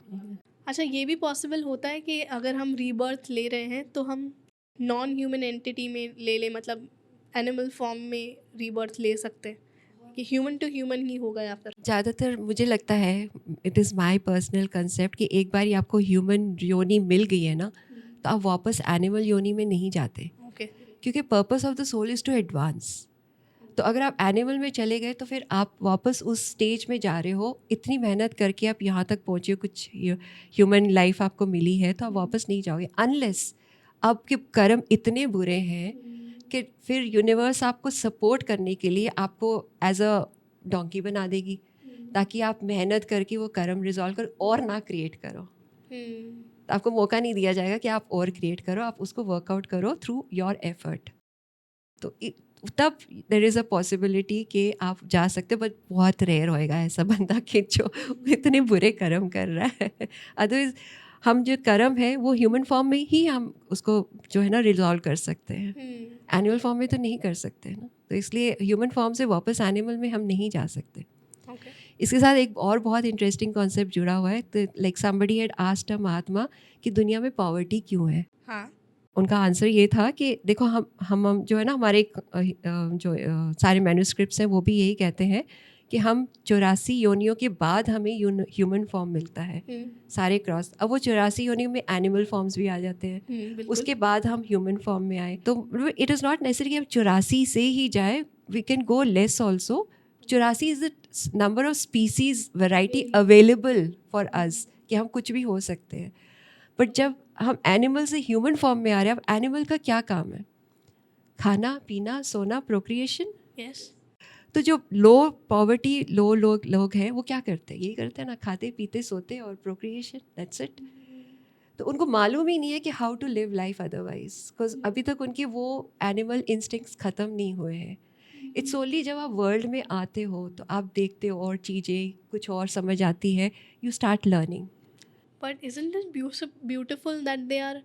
अच्छा, ये भी पॉसिबल होता है कि अगर हम रीबर्थ ले रहे हैं तो हम नॉन ह्यूमन एंटिटी में ले लें, मतलब एनिमल फॉर्म में रीबर्थ ले सकते हैं, कि ह्यूमन टू ह्यूमन ही होगा या फिर? ज़्यादातर मुझे लगता है, it is my personal concept, कि एक बार आपको ह्यूमन योनि मिल गई है ना, तो आप वापस एनिमल योनि में नहीं जाते। ओके। क्योंकि purpose of the soul is to advance. तो अगर आप एनिमल में चले गए तो फिर आप वापस उस स्टेज में जा रहे हो। इतनी मेहनत करके आप यहाँ तक पहुँचे हो, कुछ ह्यूमन लाइफ आपको मिली है, तो आप वापस नहीं जाओगे अनलेस आपके कर्म इतने बुरे हैं कि फिर यूनिवर्स आपको सपोर्ट करने के लिए आपको एज अ डोंकी बना देगी, ताकि आप मेहनत करके वो कर्म रिजॉल्व करो और ना क्रिएट करो। तो आपको मौका नहीं दिया जाएगा कि आप और क्रिएट करो, आप उसको वर्कआउट करो थ्रू योर एफर्ट। तो तब देयर इज़ अ पॉसिबिलिटी कि आप जा सकते हो, बट बहुत रेयर होएगा ऐसा बंदा कि जो इतने बुरे कर्म कर रहा है। अदरवाइज हम जो कर्म है वो ह्यूमन फॉर्म में ही हम उसको जो है ना रिजॉल्व कर सकते हैं, एनिमल फॉर्म में तो नहीं कर सकते ना। तो इसलिए ह्यूमन फॉर्म से वापस एनिमल में हम नहीं जा सकते। ओके। इसके साथ एक और बहुत इंटरेस्टिंग कॉन्सेप्ट जुड़ा हुआ है। तो like somebody had asked a mahatma कि दुनिया में पॉवर्टी क्यों है। हाँ। उनका आंसर ये था कि देखो हम जो है ना, हमारे जो सारे मैन्युस्क्रिप्ट्स हैं वो भी यही कहते हैं कि हम 84 योनियों के बाद हमें ह्यूमन फॉर्म मिलता है, सारे क्रॉस। अब वो 84 योनियों में एनिमल फॉर्म्स भी आ जाते हैं, उसके बाद हम ह्यूमन फॉर्म में आए। तो इट इज़ नॉट नेसेसरी कि हम 84 से ही जाए, we can go less also. 84 is the number of species variety available for us, कि हम कुछ भी हो सकते हैं। बट जब हम एनिमल से ह्यूमन फॉर्म में आ रहे हैं, अब एनिमल का क्या काम है? खाना पीना सोना, प्रोक्रिएशन। यस। तो जो लो पॉवर्टी लोग हैं वो क्या करते हैं? यही करते हैं ना, खाते पीते सोते और प्रोक्रिएशन, दैट्स इट। तो उनको मालूम ही नहीं है कि how to live life otherwise, because अभी तक उनके वो एनिमल इंस्टिंक्ट्स ख़त्म नहीं हुए हैं. इट्स ओनली जब आप वर्ल्ड में आते हो तो आप देखते हो और चीज़ें कुछ और समझ आती है, you start learning. But isn't it beautiful that they are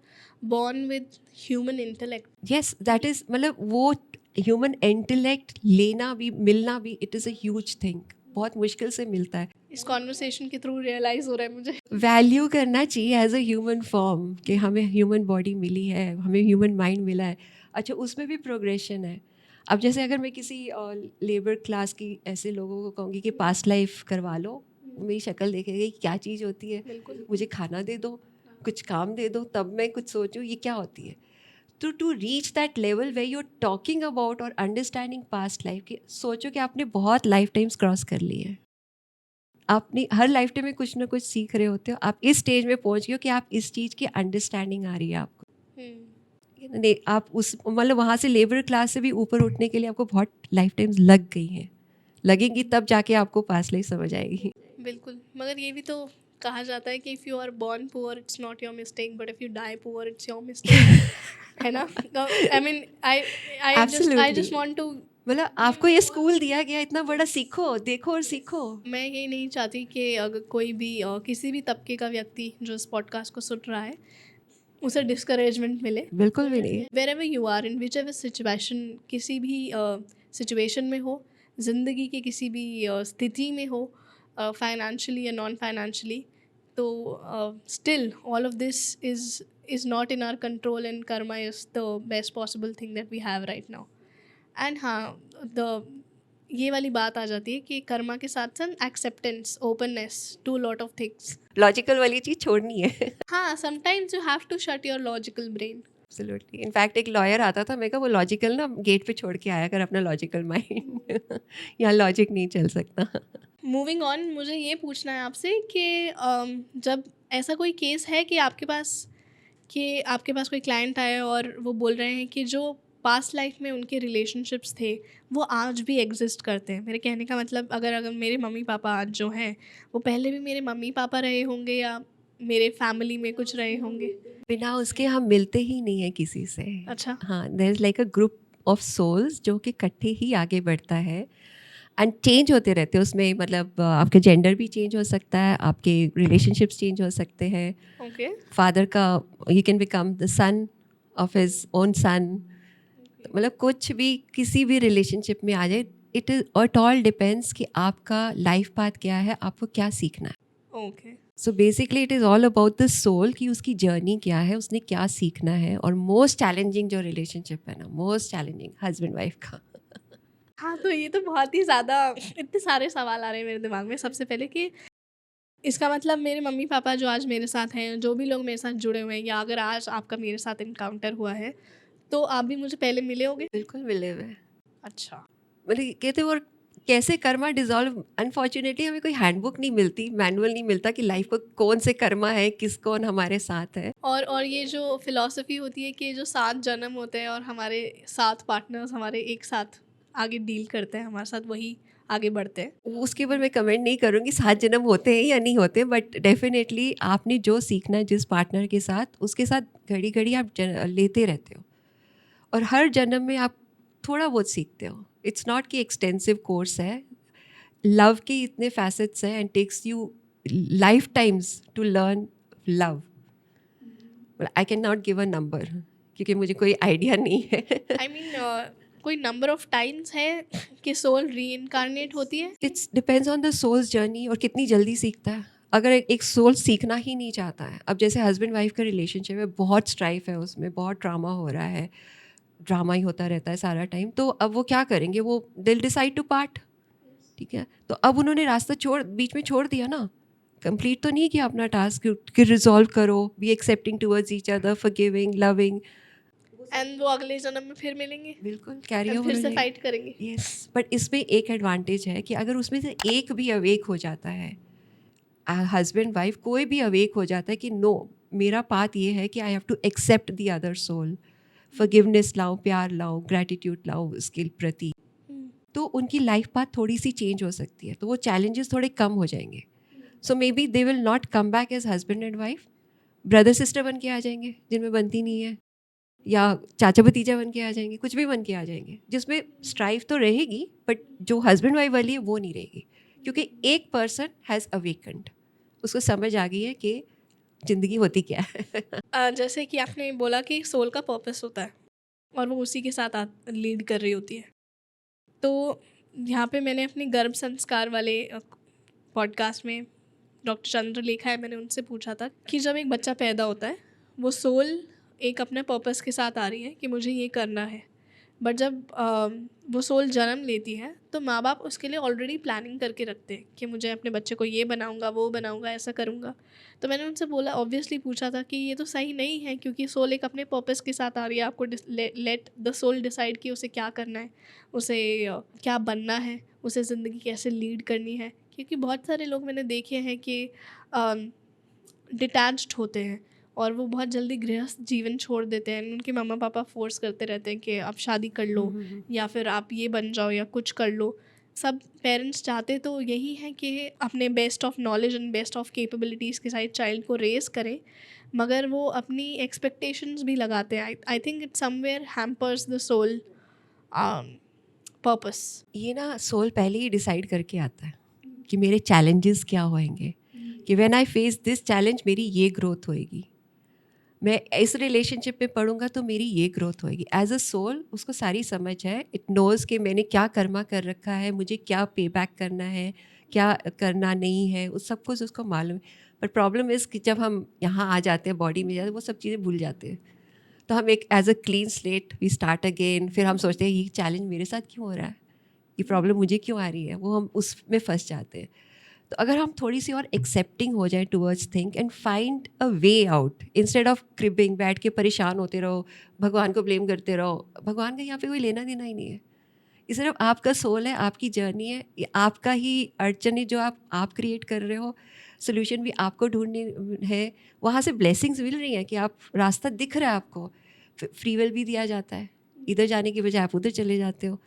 born with human intellect? Yes that is, मतलब वो ह्यूमन इंटेलेक्ट लेना भी मिलना भी, it is a huge thing. बहुत मुश्किल से मिलता है. इस कॉन्वर्सेशन के थ्रू रियलाइज हो रहा है मुझे. वैल्यू करना चाहिए एज अ ह्यूमन फॉर्म कि हमें ह्यूमन बॉडी मिली है, हमें ह्यूमन माइंड मिला है. अच्छा, उसमें भी प्रोग्रेशन है. अब जैसे अगर मैं किसी लेबर क्लास की ऐसे लोगों को कहूँगी कि पास्ट लाइफ करवा लो, मेरी शक्ल देखेंगे कि क्या चीज़ होती है. बिल्कुल. मुझे खाना दे दो, कुछ काम दे दो, तब मैं कुछ सोचूं ये क्या होती है. तो to reach that level way you are talking about और अंडरस्टैंडिंग पास्ट लाइफ, कि सोचो कि आपने बहुत लाइफ टाइम्स क्रॉस कर लिए हैं. आपने हर लाइफ टाइम में कुछ ना कुछ सीख रहे होते हो. आप इस स्टेज में पहुंच गए हो कि आप इस चीज़ की अंडरस्टैंडिंग आ रही है आपको. नहीं, आप उस मतलब वहाँ से लेबर क्लास से भी ऊपर उठने के लिए आपको बहुत लाइफ टाइम्स लग गई हैं, लगेंगी, तब जाके आपको पास्ट लाइफ समझ आएगी. बिल्कुल. मगर ये भी तो कहा जाता है कि if you are born poor it's not your mistake, but if you die poor it's your mistake. है ना? I mean I just want to, मतलब आपको ये स्कूल दिया गया, इतना बड़ा सीखो, देखो और सीखो. मैं ये नहीं चाहती कि अगर कोई भी किसी भी तबके का व्यक्ति जो इस पॉडकास्ट को सुन रहा है उसे डिस्करेजमेंट मिले. बिल्कुल भी नहीं. Wherever you are in whichever situation, किसी भी सिचुएशन में हो, ज़िंदगी की किसी भी स्थिति में हो, फाइनेंशियली या नॉन फाइनेंशियली, तो still all of this is not in our control and karma is the best possible thing that we have right now. And हाँ, ये वाली बात आ जाती है कि कर्मा के साथ साथ acceptance, openness to lot of things. Logical वाली चीज़ छोड़नी है. हाँ, sometimes you have to shut your logical brain. Absolutely. In fact एक लॉयर आता था, मैं कहा वो लॉजिकल ना गेट पे छोड़ के आया कर अपना लॉजिकल माइंड. यहाँ लॉजिक नहीं चल सकता. मूविंग ऑन, मुझे ये पूछना है आपसे कि जब ऐसा कोई केस है कि आपके पास कोई क्लाइंट आए और वो बोल रहे हैं कि जो पास्ट लाइफ में उनके रिलेशनशिप्स थे वो आज भी एग्जिस्ट करते हैं. मेरे कहने का मतलब, अगर मेरे मम्मी पापा आज जो हैं वो पहले भी मेरे मम्मी पापा रहे होंगे या मेरे फैमिली में कुछ रहे होंगे. बिना उसके हम मिलते ही नहीं है किसी से. अच्छा. हाँ, there is like a group of souls जो कि इकट्ठे ही आगे बढ़ता है एंड चेंज होते रहते हैं उसमें. मतलब आपके जेंडर भी चेंज हो सकता है, आपके रिलेशनशिप्स चेंज हो सकते हैं. ओके. फादर का you can become the son of his own son. मतलब कुछ भी किसी भी रिलेशनशिप में आ जाए, इट ऑल डिपेंड्स कि आपका लाइफ पाथ क्या है, आपको क्या सीखना है. Okay. So basically it is all about the soul कि उसकी जर्नी क्या है, उसने क्या सीखना है. और मोस्ट चैलेंजिंग जो रिलेशनशिप है ना, मोस्ट चैलेंजिंग हस्बैंड वाइफ का. हाँ, तो ये तो बहुत ही ज़्यादा, इतने सारे सवाल आ रहे हैं मेरे दिमाग में. सबसे पहले कि इसका मतलब मेरे मम्मी पापा जो आज मेरे साथ हैं, जो भी लोग मेरे साथ जुड़े हुए हैं, या अगर आज आपका मेरे साथ इनकाउंटर हुआ है तो आप भी मुझे पहले मिले होगे. बिल्कुल मिले हुए. अच्छा. मतलब कहते और कैसे कर्मा डिजॉल्व. अनफॉर्चुनेटली हमें कोई हैंडबुक नहीं मिलती, मैनुअल नहीं मिलता कि लाइफ को कौन से कर्मा है, किस कौन हमारे साथ है. और ये जो फिलॉसफी होती है कि जो 7 जन्म होते हैं और हमारे 7 पार्टनर्स हमारे एक साथ आगे डील करते हैं हमारे साथ, वही आगे बढ़ते हैं. उसके ऊपर मैं कमेंट नहीं करूँगी 7 जन्म होते हैं या नहीं होते, बट डेफिनेटली आपने जो सीखना है जिस पार्टनर के साथ, उसके साथ घड़ी घड़ी आप लेते रहते हो और हर जन्म में आप थोड़ा बहुत सीखते हो. इट्स नॉट कि एक्सटेंसिव कोर्स है. लव के इतने फैसेट्स हैं and takes you lifetimes to learn love. I can not give a number क्योंकि मुझे कोई आइडिया नहीं है. आई मीन कोई नंबर ऑफ टाइम्स है कि सोल रीइंकार्नेट होती है? It's depends on the soul's journey और कितनी जल्दी सीखता है. अगर एक सोल सीखना ही नहीं चाहता है, अब जैसे हस्बैंड वाइफ का रिलेशनशिप है, बहुत स्ट्राइफ है उसमें, बहुत ड्रामा हो रहा है, ड्रामा ही होता रहता है सारा टाइम, तो अब वो क्या करेंगे, वो दिल डिसाइड टू पार्ट. ठीक है, तो अब उन्होंने रास्ता बीच में छोड़ दिया ना, कंप्लीट तो नहीं किया अपना टास्क कि रिजॉल्व करो, be accepting towards each other, forgiving, loving. And वो अगले जन्म में फिर मिलेंगे, बिल्कुल कैरी फिर से फाइट करेंगे. यस, बट इसमें एक एडवांटेज है कि अगर उसमें से एक भी अवेक हो जाता है, हस्बैंड वाइफ कोई भी अवेक हो जाता है कि नो, मेरा पाथ ये है कि I have to accept the other soul, forgiveness लाओ, प्यार लाओ, ग्रैटिट्यूड लाओ उसके प्रति, तो उनकी लाइफ पाथ थोड़ी सी चेंज हो सकती है, तो वो चैलेंजेस थोड़े कम हो जाएंगे. So may be they will not come back as husband and wife, brother sister बन के आ जाएंगे जिनमें बनती नहीं है, या चाचा भतीजा बन के आ जाएंगे, कुछ भी बन के आ जाएंगे जिसमें स्ट्राइव तो रहेगी बट जो हस्बैंड वाइफ वाली है वो नहीं रहेगी, क्योंकि एक पर्सन हैज़ अवेकन्ड, उसको समझ आ गई है कि ज़िंदगी होती क्या है। जैसे कि आपने बोला कि सोल का पर्पस होता है और वो उसी के साथ लीड कर रही होती है, तो यहाँ पे मैंने अपने गर्भ संस्कार वाले पॉडकास्ट में डॉक्टर चंद्रलेखा है, मैंने उनसे पूछा था कि जब एक बच्चा पैदा होता है वो सोल एक अपने पर्पस के साथ आ रही है कि मुझे ये करना है, बट जब वो सोल जन्म लेती है तो माँ बाप उसके लिए ऑलरेडी प्लानिंग करके रखते हैं कि मुझे अपने बच्चे को ये बनाऊंगा, वो बनाऊंगा, ऐसा करूंगा। तो मैंने उनसे बोला, ऑब्वियसली पूछा था कि ये तो सही नहीं है, क्योंकि सोल एक अपने पर्पस के साथ आ रही है, आपको लेट द सोल डिसाइड कि उसे क्या करना है, उसे क्या बनना है, उसे ज़िंदगी कैसे लीड करनी है। क्योंकि बहुत सारे लोग मैंने देखे हैं कि डिटैच्ड होते हैं और वो बहुत जल्दी गृहस्थ जीवन छोड़ देते हैं। उनके मम्मा पापा फोर्स करते रहते हैं कि आप शादी कर लो या फिर आप ये बन जाओ या कुछ कर लो। सब पेरेंट्स चाहते तो यही है कि अपने best of knowledge and best of capabilities के साथ चाइल्ड को रेस करें, मगर वो अपनी एक्सपेक्टेशंस भी लगाते हैं। I think it somewhere hampers the soul purpose. ये ना सोल पहले ही डिसाइड करके आता है कि मेरे चैलेंजेस क्या होंगे, कि when I face this challenge मेरी ये ग्रोथ होएगी, मैं इस रिलेशनशिप में पढ़ूंगा तो मेरी ये ग्रोथ होएगी। एज अ सोल उसको सारी समझ है, इट नोज़ कि मैंने क्या कर्मा कर रखा है, मुझे क्या पे बैक करना है, क्या करना नहीं है, उस सब कुछ उसको मालूम है। पर प्रॉब्लम इज़ कि जब हम यहाँ आ जाते हैं, बॉडी में जाते हैं, वो सब चीज़ें भूल जाते हैं। तो हम एक as a clean slate we start again, फिर हम सोचते हैं ये चैलेंज मेरे साथ क्यों हो रहा है, ये प्रॉब्लम मुझे क्यों आ रही है, वो हम उसमें फंस जाते हैं। तो अगर हम थोड़ी सी और एक्सेप्टिंग हो जाए towards think and find a way out, instead of cribbing, बैठ के परेशान होते रहो, भगवान को ब्लेम करते रहो, भगवान का यहाँ पे कोई लेना देना ही नहीं है। ये सिर्फ आपका सोल है, आपकी जर्नी है, ये आपका ही अड़चन है जो आप क्रिएट कर रहे हो, सोल्यूशन भी आपको ढूंढने है। वहाँ से ब्लेसिंग्स मिल रही हैं कि आप रास्ता दिख रहा है आपको, फ्री विल भी दिया जाता है, इधर जाने की बजाय आप उधर चले जाते हो।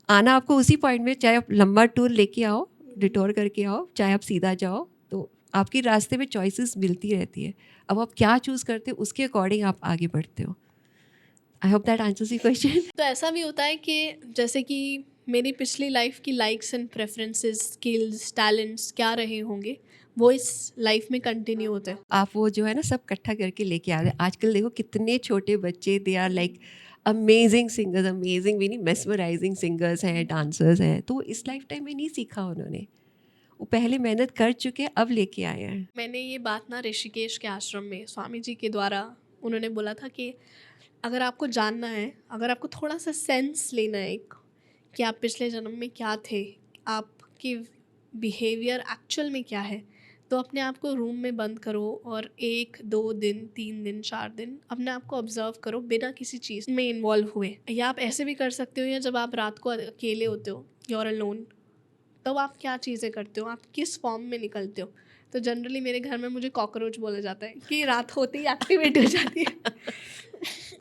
आना आपको उसी पॉइंट में, चाहे आप लंबा टूर लेके आओ, डिटोर करके आओ, चाहे आप सीधा जाओ, तो आपके रास्ते में चॉइसेस मिलती रहती है। अब आप क्या चूज़ करते हो उसके अकॉर्डिंग आप आगे बढ़ते हो। I hope that answers your question. तो ऐसा भी होता है कि जैसे कि मेरी पिछली लाइफ की likes and preferences, skills, talents क्या रहे होंगे, वो इस लाइफ में कंटिन्यू होते हैं। आप वो जो है ना सब इकट्ठा करके लेके आ रहे हैं। आजकल देखो कितने छोटे बच्चे, they are like amazing singers, amazing भी नहीं, मेस्मराइजिंग सिंगर्स हैं, डांसर्स हैं। तो इस लाइफ टाइम में नहीं सीखा उन्होंने, वो पहले मेहनत कर चुके हैं, अब लेके आए हैं। मैंने ये बात ना ऋषिकेश के आश्रम में स्वामी जी के द्वारा उन्होंने बोला था कि अगर आपको जानना है, अगर आपको थोड़ा सा सेंस लेना है एक, कि आप पिछले जन्म में क्या थे, आपकी बिहेवियर एक्चुअल में क्या है, तो अपने आप को रूम में बंद करो और 1-2 दिन, 3 दिन, 4 दिन अपने आप को ऑब्जर्व करो बिना किसी चीज़ में इन्वॉल्व हुए। या आप ऐसे भी कर सकते हो, या जब आप रात को अकेले होते हो, यू आर अलोन, तब आप क्या चीज़ें करते हो, आप किस फॉर्म में निकलते हो। तो जनरली मेरे घर में मुझे कॉकरोच बोला जाता है कि रात होते ही एक्टिवेट हो जाती है।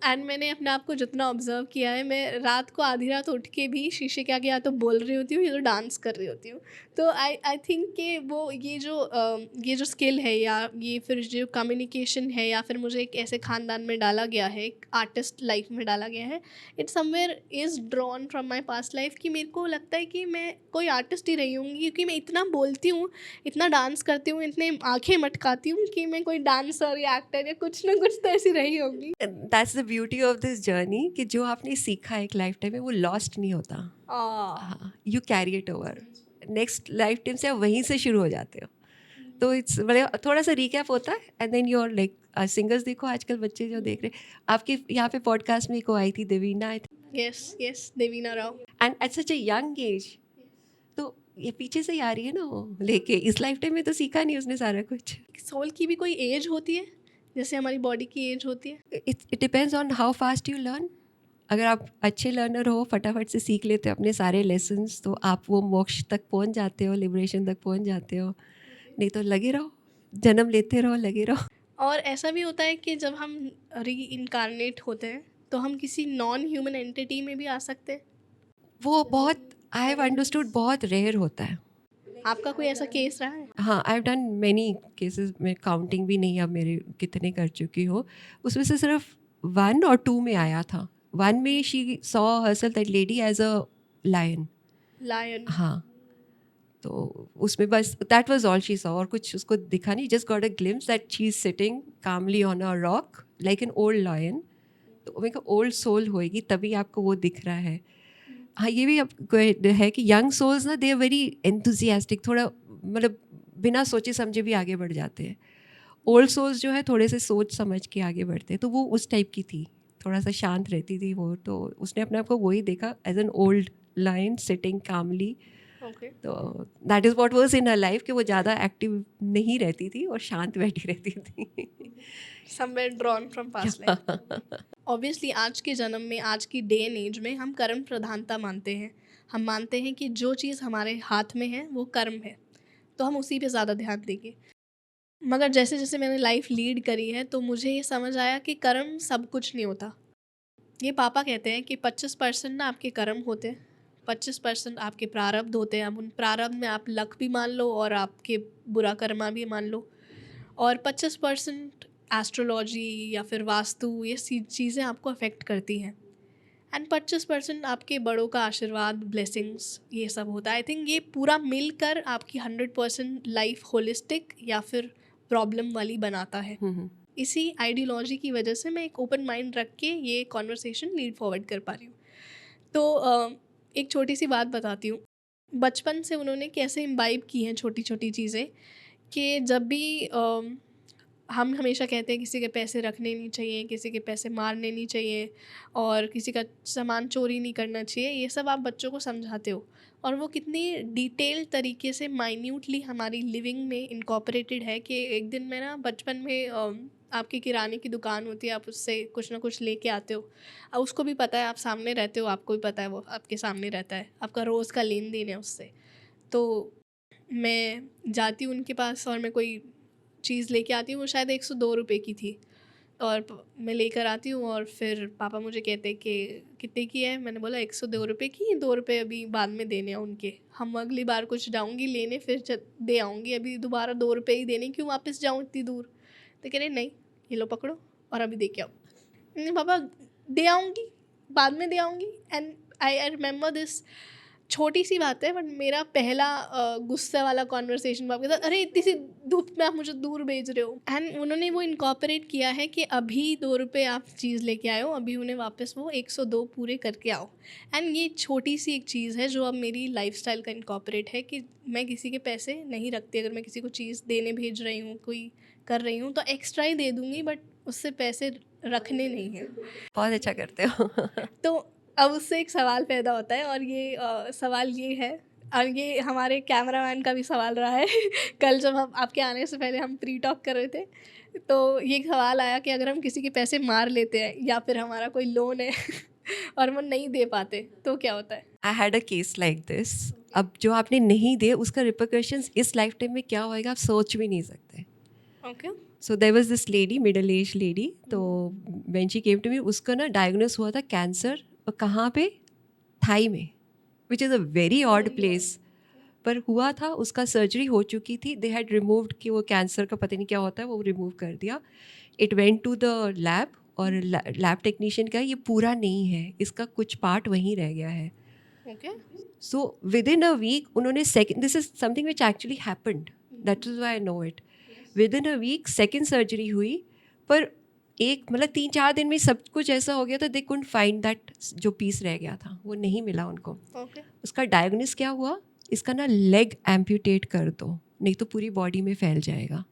एंड मैंने अपने आप को जितना ऑब्जर्व किया है, मैं रात को आधी रात उठ के भी शीशे के आगे या तो बोल रही होती हूँ या तो डांस कर रही होती हूँ। तो आई थिंक कि वो ये जो स्किल है, या ये फिर जो कम्युनिकेशन है, या फिर मुझे एक ऐसे ख़ानदान में डाला गया है, एक आर्टिस्ट लाइफ में डाला गया है, it somewhere is drawn from my past life, कि मेरे को लगता है कि मैं कोई आर्टिस्ट ही रही होंगी, क्योंकि मैं इतना बोलती हूँ, इतना डांस करती हूँ, इतने आंखें मटकाती हूँ कि मैं कोई डांसर या एक्टर या कुछ ना कुछ तो ऐसी रही होंगी। That's the beauty of this journey, कि जो आपने सीखा एक लाइफ टाइम में वो लॉस्ट नहीं होता। हाँ, you carry it over, next life time से आप वहीं से शुरू हो जाते हो। तो इट्स मतलब थोड़ा सा रिकैप होता है and then you are like singers. देखो आजकल बच्चे जो देख रहे, आपके यहाँ पे पॉडकास्ट में को आई थी Devina, I think, yes Devina Rao, and at such a young age. तो ये पीछे से ही आ रही है ना वो लेके, इस लाइफ टाइम में तो सीखा नहीं उसने सारा कुछ। सोल की भी कोई एज होती है जैसे हमारी बॉडी की एज होती है? It depends on how fast you learn. अगर आप अच्छे लर्नर हो, फटाफट से सीख लेते हो अपने सारे लेसन्स, तो आप वो मोक्ष तक पहुंच जाते हो, लिबरेशन तक पहुंच जाते हो। नहीं तो लगे रहो, जन्म लेते रहो, लगे रहो। और ऐसा भी होता है कि जब हम री इनकारनेट होते हैं तो हम किसी नॉन ह्यूमन एंटिटी में भी आ सकते हैं। वो बहुत, आई हैव अंडरस्टूड, बहुत रेयर होता है। आपका कोई ऐसा केस रहा है? हाँ, I have done many cases में, काउंटिंग भी नहीं अब मेरे कितने कर चुकी हो, उसमें से सिर्फ 1 और 2 में आया था। 1 में she saw herself that lady as a lion. Lion. हाँ, तो उसमें बस that was all she saw, और कुछ उसको दिखा नहीं, just got a glimpse that she is sitting calmly on a rock like an old lion. तो मैं कहा ओल्ड सोल होएगी तभी आपको वो दिख रहा है। हाँ, ये भी आपको है कि यंग सोल्स ना, दे आर वेरी एंथुजियास्टिक, थोड़ा मतलब बिना सोचे समझे भी आगे बढ़ जाते हैं। ओल्ड सोल्स जो है थोड़े से सोच समझ के आगे बढ़ते हैं, तो वो उस टाइप की थी, थोड़ा सा शांत रहती थी वो, तो उसने अपने आप को वही देखा as an old lion sitting calmly. Okay. तो that is what was in her life, कि वो ज़्यादा एक्टिव नहीं रहती थी और शांत बैठी रहती थी। Somewhere drawn from past life. Obviously आज के जन्म में, आज की डे एंड एज में हम कर्म प्रधानता मानते हैं। हम मानते हैं कि जो चीज़ हमारे हाथ में है वो कर्म है, तो हम उसी पे ज़्यादा ध्यान देंगे। मगर जैसे जैसे मैंने लाइफ लीड करी है तो मुझे ये समझ आया कि कर्म सब कुछ नहीं होता। ये पापा कहते हैं कि 25% ना आपके कर्म होते हैं, 25% आपके प्रारब्ध होते हैं। अब उन प्रारब्ध में आप लक भी मान लो और आपके बुरा कर्मा भी मान लो, और 25% एस्ट्रोलॉजी या फिर वास्तु, ये चीज़ें आपको अफेक्ट करती हैं, एंड 25% आपके बड़ों का आशीर्वाद, ब्लेसिंग्स, ये सब होता है। आई थिंक ये पूरा मिलकर आपकी 100% लाइफ होलिस्टिक या फिर प्रॉब्लम वाली बनाता है। इसी आइडियोलॉजी की वजह से मैं एक ओपन माइंड रख के ये कॉन्वर्सेशन लीड फॉरवर्ड कर पा रही हूँ। तो एक छोटी सी बात बताती हूँ, बचपन से उन्होंने कैसे इम्बाइब की हैं छोटी छोटी चीज़ें, कि जब भी हम हमेशा कहते हैं किसी के पैसे रखने नहीं चाहिए, किसी के पैसे मारने नहीं चाहिए, और किसी का सामान चोरी नहीं करना चाहिए। ये सब आप बच्चों को समझाते हो, और वो कितनी डिटेल तरीके से माइन्यूटली हमारी लिविंग में इनकॉर्पोरेटेड है कि एक दिन मैं ना बचपन में आपकी किराने की दुकान होती है, आप उससे कुछ ना कुछ लेके आते हो, अब उसको भी पता है आप सामने रहते हो, आपको भी पता है वो आपके सामने रहता है, आपका रोज़ का लेन देन है उससे। तो मैं जाती हूँ उनके पास और मैं कोई चीज़ लेके आती हूँ, वो शायद 102 रुपये की थी, और मैं लेकर आती हूँ, और फिर पापा मुझे कहते हैं कि कितने की है। मैंने बोला 102 रुपये की, 2 रुपये अभी बाद में देने हैं उनके, हम अगली बार कुछ जाऊँगी लेने फिर दे आऊँगी, अभी दोबारा 2 रुपये ही देने, क्यों वापस जाऊँ इतनी दूर। तो कह रहे नहीं, ये लो पकड़ो और अभी दे के आओ। पापा दे आऊँगी, बाद में दे आऊँगी। एंड आई रिमेंबर दिस, छोटी सी बात है बट मेरा पहला गुस्से वाला कॉन्वर्सेशन आपके साथ, अरे इतनी सी धूप में आप मुझे दूर भेज रहे हो। एंड उन्होंने वो इनकॉर्पोरेट किया है कि अभी 2 रुपये आप चीज़ लेके आए हो, अभी उन्हें वापस वो 102 पूरे करके आओ। एंड ये छोटी सी एक चीज़ है जो अब मेरी लाइफस्टाइल का इनकॉर्पोरेट है कि मैं किसी के पैसे नहीं रखती। अगर मैं किसी को चीज़ देने भेज रही हूँ, कोई कर रही हूँ, तो एक्स्ट्रा ही दे दूँगी, बट उससे पैसे रखने नहीं हैं। बहुत अच्छा करते हो। तो अब उससे एक सवाल पैदा होता है, और ये सवाल ये है, और ये हमारे कैमरामैन का भी सवाल रहा है कल जब हम आपके आने से पहले हम प्री टॉक कर रहे थे, तो ये सवाल आया कि अगर हम किसी के पैसे मार लेते हैं या फिर हमारा कोई लोन है और वो नहीं दे पाते तो क्या होता है? I had a case like this. अब जो आपने नहीं दे उसका रिपरकशंस इस लाइफ टाइम में क्या होएगा आप सोच भी नहीं सकते। Okay. So there was this lady, middle age lady, तो when she came to me, उसका ना डायग्नोस हुआ था कैंसर, और कहाँ पे, थाई में, which is a very odd place, पर हुआ था। उसका सर्जरी हो चुकी थी, दे हैड रिमूव्ड, कि वो कैंसर का पता नहीं क्या होता है, वो रिमूव कर दिया। It went to the lab, और लैब टेक्नीशियन का ये पूरा नहीं है, इसका कुछ पार्ट वहीं रह गया है। Okay. So within a week उन्होंने second, this is something which actually happened, that is why I know it, within a week second surgery हुई, पर एक मतलब 3-4 दिन में सब कुछ ऐसा हो गया था, दे कुडंट फाइंड दैट, जो पीस रह गया था वो नहीं मिला उनको। ओके। उसका डायग्नोस क्या हुआ, इसका ना लेग एम्प्यूटेट कर दो, नहीं तो पूरी बॉडी में फैल जाएगा।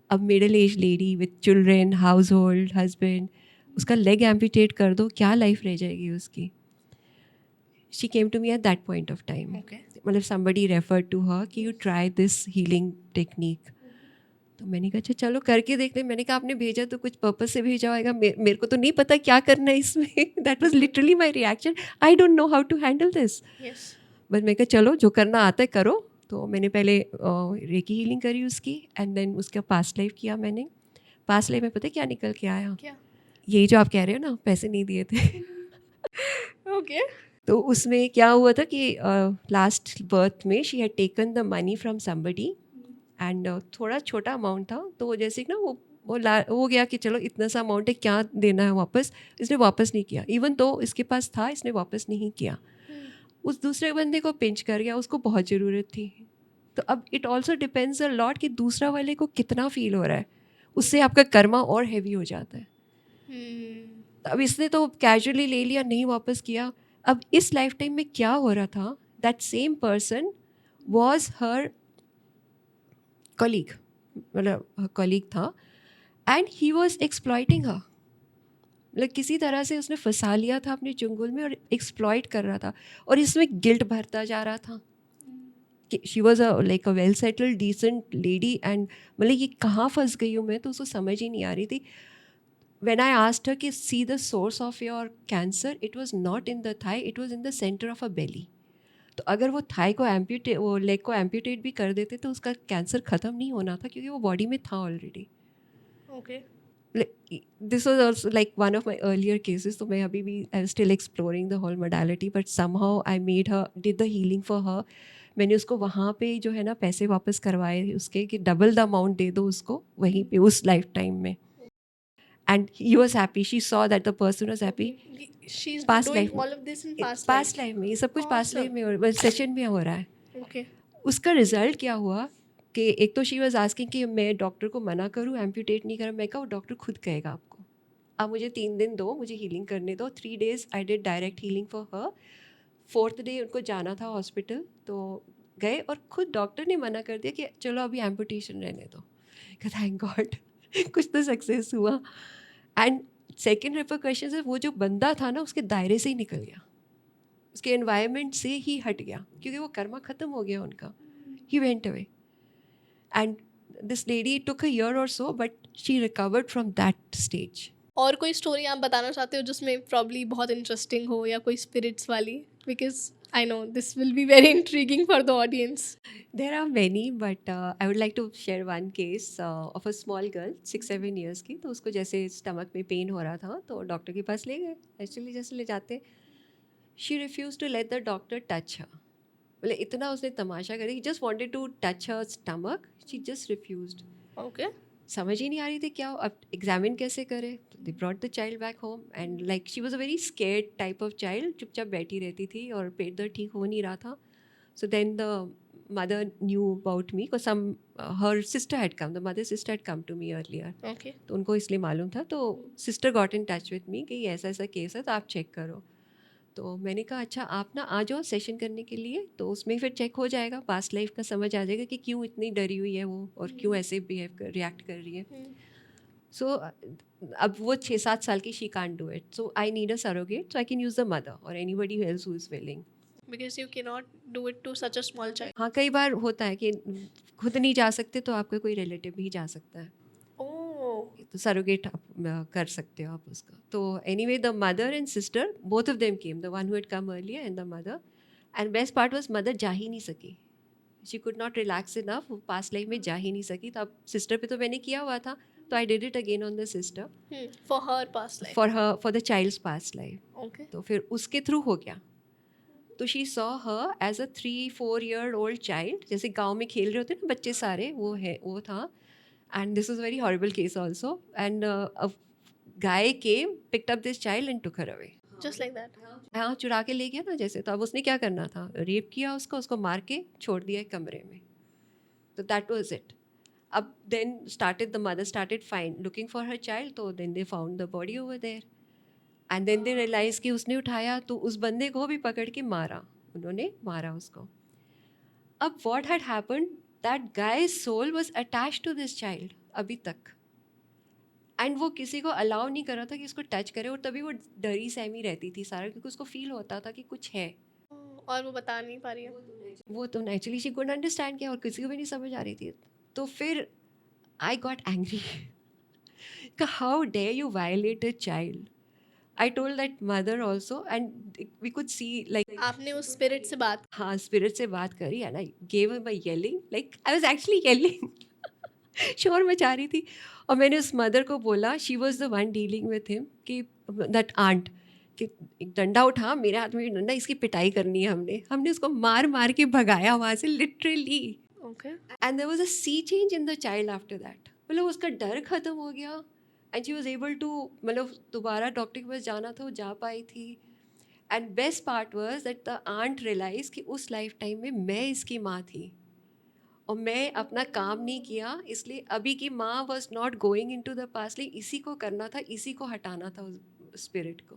अब middle age lady with children, household, husband, उसका लेग एम्प्यूटेट कर दो, क्या लाइफ रह जाएगी उसकी। She came to me at that point of time, okay. मतलब somebody referred to her कि you try this healing technique. तो मैंने कहा अच्छा चलो करके देख ले। मैंने कहा आपने भेजा तो कुछ पर्पस से भेजा होगा, मेरे को तो नहीं पता क्या करना है इसमें। That was literally my reaction, I don't know how to handle this. Yes. बस मैं कहा चलो जो करना आता है करो। तो मैंने पहले रेकी हीलिंग करी उसकी, एंड देन उसका पास्ट लाइफ किया मैंने। पास्ट लाइफ में पता है क्या निकल के आया? क्या? यही जो आप कह रहे हो ना, पैसे नहीं दिए थे। ओके। तो उसमें क्या हुआ था कि लास्ट बर्थ में she had taken the money from somebody and थोड़ा छोटा अमाउंट था, तो जैसे कि ना वो गया कि चलो इतना सा अमाउंट है, क्या देना है वापस, इसने वापस नहीं किया। इवन तो इसके पास था, इसने वापस नहीं किया। उस दूसरे बंदे को पिंच कर गया, उसको बहुत ज़रूरत थी। तो अब it also depends a lot कि दूसरा वाले को कितना फील हो रहा है, उससे आपका कर्मा और हैवी हो जाता है। अब इसने तो कैजुअली ले लिया, नहीं वापस किया। अब इस लाइफ टाइम में क्या हो रहा था, that same person was her colleague, मतलब कलीग था, एंड ही वॉज एक्सप्लॉइटिंग हर। मतलब किसी तरह से उसने फंसा लिया था अपने चुंगल में और एक्सप्लॉइट कर रहा था, और इसमें गिल्ट भरता जा रहा था कि she was like a well settled decent lady, and मतलब ये कहाँ फंस गई हूँ मैं, तो उसको समझ ही नहीं आ रही थी। When I asked her कि see the source of your cancer, it was not in the thigh, it was in the center of a belly. तो अगर वो थाई को एम्प्यूटेट, वो लेग को एम्प्यूटेट भी कर देते तो उसका कैंसर ख़त्म नहीं होना था, क्योंकि वो बॉडी में था already. Okay. This was also like one of my earlier cases. तो मैं अभी भी I still exploring the whole modality, but somehow I made her, did the healing for her. मैंने उसको वहाँ पे जो है ना पैसे वापस करवाए उसके, कि डबल द अमाउंट दे दो उसको वहीं पे उस लाइफ टाइम में। And he was happy. She saw that the person was happy. She's Past doing life all of this in past past life. life में ये सब कुछ past Awesome. life में और सेशन में हो रहा है। Okay. उसका रिजल्ट क्या हुआ कि एक तो शी वाज आस्किंग कि मैं डॉक्टर को मना करूं एम्प्यूटेट नहीं करूं। मैं कहा वो डॉक्टर खुद कहेगा आपको, आप मुझे 3 दिन दो, मुझे हीलिंग करने दो। 3 days I did direct healing for her. 4th day उनको जाना था हॉस्पिटल, तो गए और खुद डॉक्टर ने मना कर दिया कि चलो अभी एम्प्यूटेशन रहने दो। थैंक गॉड कुछ तो सक्सेस हुआ। एंड सेकेंड रिपरकशन है, वो जो बंदा था ना उसके दायरे से ही निकल गया, उसके एनवायरनमेंट से ही हट गया, क्योंकि वो कर्मा ख़त्म हो गया उनका। He went away and this lady took a year और so, but she recovered from that stage. और कोई स्टोरी आप बताना चाहते हो जिसमें प्रॉब्ली बहुत इंटरेस्टिंग हो, या कोई स्पिरिट्स वाली? Because I know this will be very intriguing for the audience. There are many, but I would like to share one case of a small girl, 6-7 years की। तो उसको जैसे स्टमक में पेन हो रहा था तो डॉक्टर के पास ले गए। एक्चुअली जैसे ले जाते, she refuse to let the doctor touch her. मतलब इतना उसने तमाशा करी, he just wanted to touch her stomach, she just refused. Okay. समझ ही नहीं आ रही थी क्या अब एग्जामिन कैसे करे। They brought the child back home and like she was a very scared type of child, चुपचाप बैठी रहती थी और पेट दर्द ठीक हो नहीं रहा था। So then the mother knew about me because her sister had come, the mother's sister had come to me earlier. Okay. तो उनको इसलिए मालूम था, तो sister got in touch with me कि ऐसा ऐसा केस है तो आप चेक करो। तो मैंने कहा अच्छा आप ना आ जाओ सेशन करने के लिए, तो उसमें फिर चेक हो जाएगा, पास्ट लाइफ का समझ आ जाएगा कि क्यों इतनी डरी हुई है वो और क्यों ऐसे रिएक्ट कर रही है। सो अब वो 6-7 साल की, she can't do it, so I need a surrogate, so I can use the mother और anybody else who is willing. Because you can not do it to such a small child. हाँ, कई बार होता है कि खुद नहीं जा सकते तो आपका कोई रिलेटिव भी जा सकता है, ओह. तो सरोगेट आप कर सकते हो आप उसका। तो anyway the mother and sister both of them came, the one who had come earlier and the mother. And best part was mother जा ही नहीं सकी, she could not relax enough, वो पास्ट लाइफ में जा ही नहीं सकी। तो अब सिस्टर पे तो मैंने किया हुआ था, तो I did it again on the sister for her past life. For the child's past life. Okay. तो फिर उसके थ्रू हो गया। तो she saw her as a 3-4 year old child, जैसे गाँव में खेल रहे होते हैं ना बच्चे सारे, वो है वो था। And this was very horrible case also, and a guy came, picked up this child and took her away. Just like that. हाँ, चुरा के ले गया ना जैसे। तो अब उसने क्या करना था, रेप किया उसको मार के छोड़ दिया एक कमरे में। तो दैट वाज इट। अब then started the mother started find looking for her child, तो then they found the body over there and then they realise कि उसने उठाया, तो उस बंदे को भी पकड़ के मारा, उन्होंने मारा उसको। अब what had happened, that guy's soul was attached to this child अभी तक, एंड वो किसी को अलाउ नहीं कर रहा था कि इसको टच करे, और तभी वो डरी सहमी रहती थी सारा, क्योंकि उसको फील होता था कि कुछ है। और वो बता नहीं पा रही है. वो तो नेचुरली शी कुड अंडरस्टैंड किया और किसी को भी नहीं समझ आ रही थी। तो फिर I got angry, how dare you violate a child. I told that mother also and we could see like, आपने उस स्पिरिट से बात? हाँ स्पिरिट से बात करी and I gave him a yelling, like I was actually yelling, शोर मचा रही थी। और मैंने उस मदर को बोला, she was the one dealing with him, कि दैट आंट, कि एक डंडा उठा, मेरे हाथ में भी डंडा, इसकी पिटाई करनी है हमने उसको मार मार के भगाया वहाँ से literally. Okay. And there was a sea change in the child after that. मतलब उसका डर ख़त्म हो गया and she was able to, मतलब दोबारा डॉक्टर के पास जाना था, वो जा पाई थी. And best part was that the aunt realize कि उस लाइफ टाइम में मैं इसकी माँ थी और मैं अपना काम नहीं किया, इसलिए अभी की माँ was not going into the past. इसी को करना था, इसी को हटाना था उस स्पिरिट को.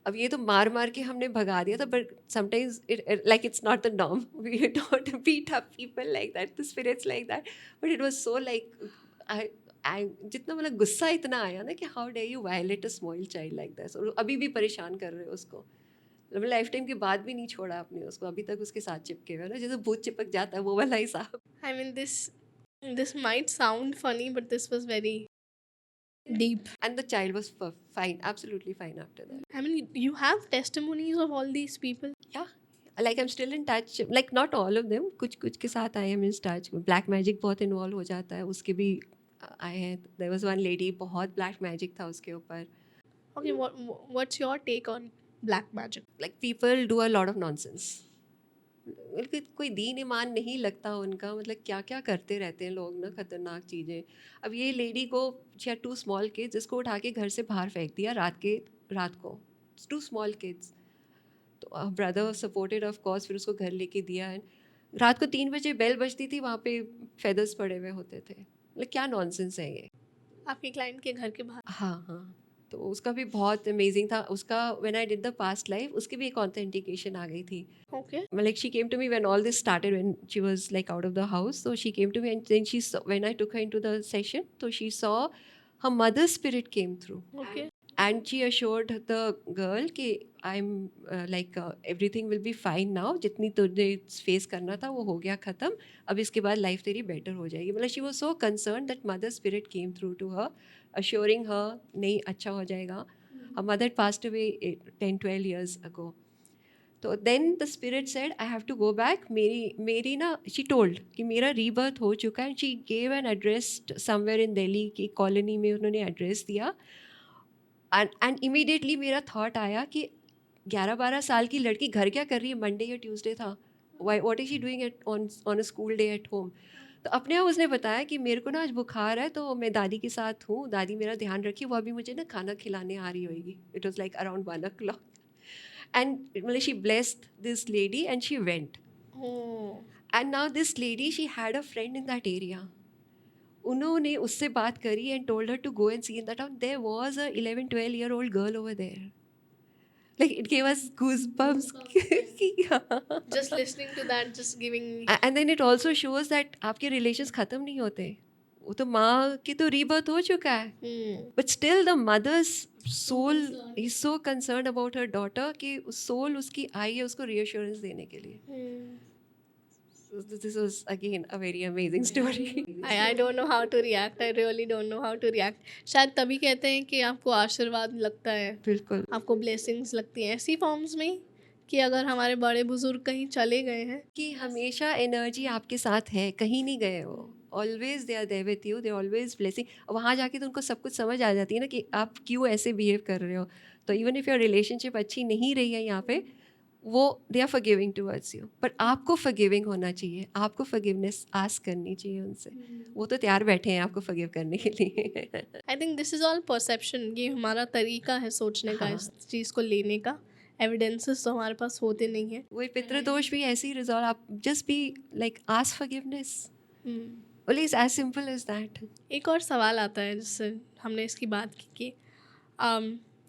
अब ये तो मार मार के हमने भगा दिया था, but sometimes like it's not the norm, we don't beat up people like that, the spirits like that. But it was so like I जितना मतलब गुस्सा इतना आया ना कि how dare you violate a small child like that. और अभी भी परेशान कर रहे हो उसको, मतलब लाइफ टाइम के बाद भी नहीं छोड़ा आपने उसको, अभी तक उसके साथ चिपके हुए ना, जैसे भूत चिपक जाता है वो वाला हिसाब. I mean, this might sound funny, but this was very deep. And the child was fine, absolutely fine after that. I mean, you have testimonies of all these people. Yeah, like I'm still in touch, like not all of them, कुछ कुछ के साथ I am in touch. Black magic बहुत involve हो जाता है, उसके भी आए हैं. There was one lady, बहुत black magic था उसके ऊपर. Okay, what's your take on black magic? Like people do a lot of nonsense. कोई दीन ईमान नहीं लगता उनका, मतलब क्या क्या करते रहते हैं लोग ना, खतरनाक चीज़ें. अब ये लेडी को, शी हैड 2 स्मॉल किड्स, जिसको उठा के घर से बाहर फेंक दिया रात को. 2 स्मॉल किड्स. तो ब्रदर सपोर्टेड ऑफ कोर्स, फिर उसको घर लेके दिया. एंड रात को 3 बजे बेल बजती थी, वहाँ पे फेदर्स पड़े हुए होते थे. मतलब क्या नॉनसेंस है ये. आपके क्लाइंट के घर के बाहर. हाँ. तो उसका भी बहुत अमेजिंग था. उसका when I did the past life, उसकी भी एक ऑथेंटिकेशन आ गई थी. Okay. Like she came to me when all this started, when she was like out of the house. So she came to me, and then she saw, when I took her into the session, so she saw her mother's spirit came through. Okay. And she assured the girl कि I'm everything will be fine now. जितनी तुझे face करना था वो हो गया ख़त्म, अब इसके बाद लाइफ तेरी बेटर हो जाएगी. मतलब she was so concerned that mother spirit came through to her, assuring her नहीं अच्छा हो जाएगा. Her mother passed away 10-12 years ago. तो then the spirit said I have to go back. मेरी ना, शी टोल्ड कि मेरा रीबर्थ हो चुका है. She gave an address somewhere in Delhi की कॉलोनी में, उन्होंने एड्रेस दिया. एंड इमीडिएटली मेरा थॉट आया कि 11-12 साल की लड़की घर क्या कर रही है, मंडे या ट्यूसडे था, what is she doing at on a school day at home. तो अपने आप उसने बताया कि मेरे को ना आज बुखार है, तो मैं दादी के साथ हूँ, दादी मेरा ध्यान रखिए, वो अभी मुझे ना खाना खिलाने आ रही होगी. It was like around 1 o'clock. And she blessed this lady and she went. Oh. And now this lady, she had a friend in that area. उन्होंने उससे बात करी and told her to go and see in that town. There was a 11-12-year-old girl over there. Like it gave us goosebumps. Just listening to that, just giving me. And then it also shows that आपके relations खत्म नहीं होते. वो तो माँ की तो rebirth हो चुका है, but still the mother's soul is so concerned about her daughter कि सोल उसकी आई है उसको रीअश्योरेंस देने के लिए. This was again a very amazing story. I don't know how to react. I really don't know how to react. शायद तभी कहते हैं कि आपको आशीर्वाद लगता है, बिल्कुल आपको ब्लेसिंग्स लगती हैं ऐसी फॉर्म्स में कि अगर हमारे बड़े बुजुर्ग कहीं चले गए हैं, कि हमेशा एनर्जी आपके साथ है, कहीं नहीं गए वो. Always they are there with you, they always blessing. वहाँ जाके तो उनको सब कुछ समझ आ जाती है ना कि आप क्यों ऐसे बिहेव कर रहे हो. तो इवन इफ़ योर रिलेशनशिप अच्छी नहीं रही है यहाँ पे, वो they are forgiving towards you. But आपको फॉरगिविंग होना चाहिए, आपको फॉरगिवनेस आस्क करनी चाहिए उनसे. वो तो तैयार बैठे हैं आपको फॉरगिव करने के लिए. I think this is all perception. ये हमारा तरीका है सोचने का, इस चीज़ को लेने का. एविडेंसेस तो हमारे पास होते नहीं है. वही पितृदोष भी ऐसे ही रिजॉल्व. आप just be like ask forgiveness. Only it's as simple as that. एक और सवाल आता है जिससे हमने इसकी बात की कि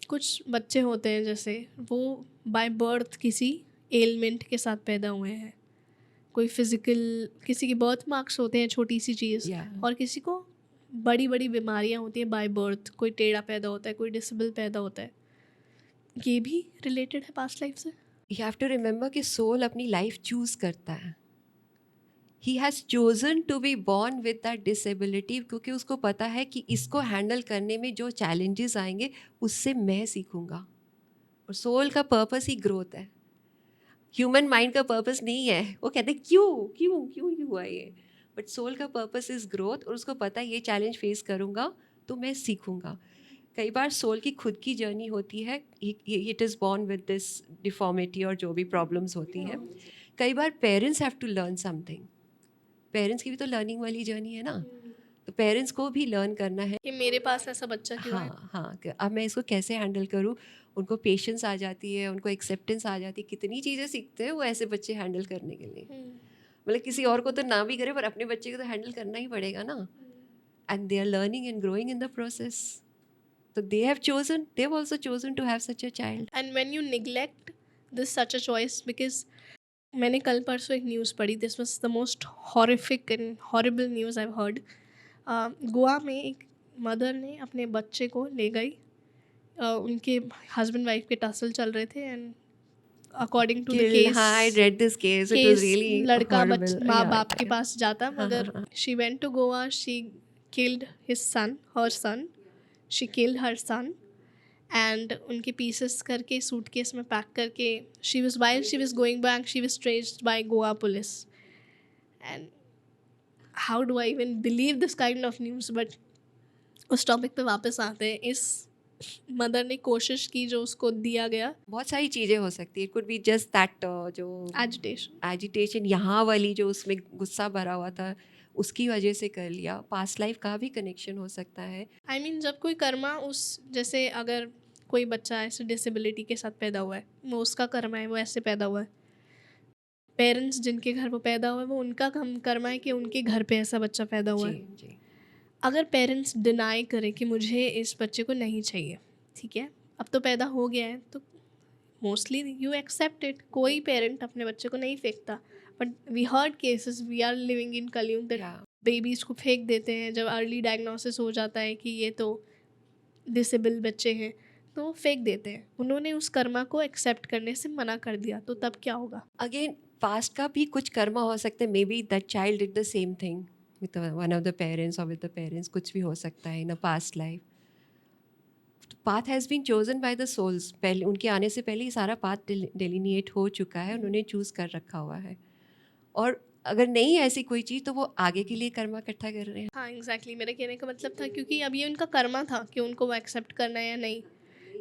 कुछ बच्चे होते हैं जैसे वो बाय बर्थ किसी एलिमेंट के साथ पैदा हुए हैं. कोई फिज़िकल, किसी की बर्थ मार्क्स होते हैं छोटी सी चीज़, और किसी को बड़ी बड़ी बीमारियां होती हैं बाय बर्थ. कोई टेढ़ा पैदा होता है, कोई डिसेबल पैदा होता है. ये भी रिलेटेड है पास्ट लाइफ से. You have to remember कि सोल अपनी लाइफ चूज़ करता है. He has chosen to be born with that disability, क्योंकि उसको पता है कि इसको हैंडल करने में जो चैलेंजेस आएंगे उससे मैं सीखूंगा. और सोल का पर्पस ही ग्रोथ है, ह्यूमन माइंड का पर्पस नहीं है. वो कहते हैं क्यों हुआ ये, बट सोल का पर्पस इज़ ग्रोथ. और उसको पता है ये चैलेंज फेस करूँगा तो मैं सीखूँगा. कई बार सोल की खुद की जर्नी होती है, it is born with this deformity और जो भी प्रॉब्लम्स होती हैं. कई बार parents have to learn something. Parents की भी तो लर्निंग वाली जर्नी है ना, तो पेरेंट्स को भी लर्न करना है. कि मेरे पास ऐसा बच्चा क्यों है. हाँ हाँ, कि अब मैं इसको कैसे हैंडल करूँ. उनको पेशेंस आ जाती है, उनको एक्सेप्टेंस आ जाती है. कितनी चीज़ें सीखते हैं वो ऐसे बच्चे हैंडल करने के लिए. मतलब किसी और को तो ना भी करे, पर अपने बच्चे को तो हैंडल करना ही पड़ेगा ना. And they are learning and growing in the process. So they've also chosen to have such a child. And when you neglect this such a choice, because मैंने कल परसों एक न्यूज़ पढ़ी. This was the most horrific and horrible news I have heard. Goa में एक mother ने अपने बच्चे को ले गई. उनके हस्बैंड वाइफ के टसल चल रहे थे and according to the case, हाँ, I read this case. It was really लड़का horrible. माँ Yeah, बाप के yeah. पास जाता, मगर she went to Goa, she killed his son, her son, she killed her son and उनके पीसेस करके सूटकेस में पैक करके she was going back she was traced by Goa police. And how do I even believe this kind of news. But उस topic पे वापस आते हैं. इस मदर ने कोशिश की जो उसको दिया गया, बहुत सारी चीज़ें हो सकती है. It could be just that जो एजिटेशन यहाँ वाली जो उसमें गुस्सा भरा हुआ था, उसकी वजह से कर लिया. पास्ट लाइफ का भी कनेक्शन हो सकता है. आई मीन जब कोई कर्मा उस, जैसे अगर कोई बच्चा ऐसे डिसेबिलिटी के साथ पैदा हुआ है, वो उसका कर्मा है, वो ऐसे पैदा हुआ है. पेरेंट्स जिनके घर वो पैदा हुआ है, वो उनका कर्मा है कि उनके घर पे ऐसा बच्चा पैदा हुआ है. जी. अगर पेरेंट्स डिनाई करें कि मुझे इस बच्चे को नहीं चाहिए, ठीक है, अब तो पैदा हो गया है, तो मोस्टली यू एक्सेप्ट इट. कोई पेरेंट अपने बच्चे को नहीं फेंकता. But we heard cases, we are living in Kalyug, that babies को फेंक देते हैं जब अर्ली डायग्नोसिस हो जाता है कि ये तो डिसेबल बच्चे हैं, तो फेंक देते हैं. उन्होंने उस कर्मा को एक्सेप्ट करने से मना कर दिया, तो तब क्या होगा. अगेन पास्ट का भी कुछ कर्मा हो सकता है. May be that child did the same thing with one of the parents और विद द पेरेंट्स. कुछ भी हो सकता है in a past life. Path has been chosen by the souls. पहले उनके आने से पहले ही सारा पाथ डेलिनिएट हो चुका है, उन्होंने चूज़ कर रखा हुआ है. और अगर नहीं है ऐसी कोई चीज़, तो वो आगे के लिए कर्मा इकट्ठा कर रहे हैं. हाँ एग्जैक्टली, मेरे कहने का मतलब था क्योंकि अब ये उनका कर्मा था कि उनको वो एक्सेप्ट करना है या नहीं,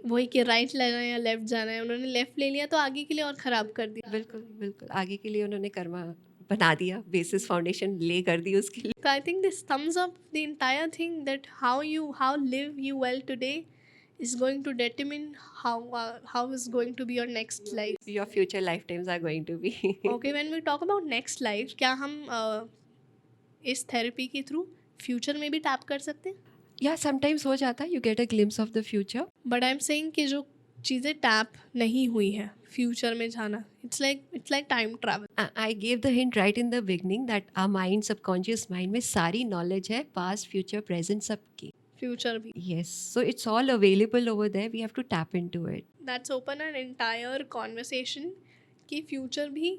वही कि राइट लेना है या लेफ्ट जाना है. उन्होंने लेफ्ट ले लिया तो आगे के लिए और ख़राब कर दिया. बिल्कुल बिल्कुल, आगे के लिए उन्होंने कर्मा बना दिया, बेसिस फाउंडेशन ले कर दी उसके लिए. So I think this thumbs up the entire thing, that how live you well today is going to determine how is going to be your next life. Your future lifetimes are going to be. Okay, when we talk about next life, क्या हम इस therapy के through future में भी tap कर सकते हैं? या समटाइम्स हो जाता है, you get a glimpse of the future. But I am saying कि जो चीज़ें टैप नहीं हुई है फ्यूचर में जाना, it's like time travel. I gave the hint right in the beginning that our mind, subconscious mind में सारी नॉलेज है, पास्ट फ्यूचर प्रेजेंट सबकी. फ्यूचर भी. Yes, so it's all available over there. We have to tap into it. That's open an entire conversation कि future भी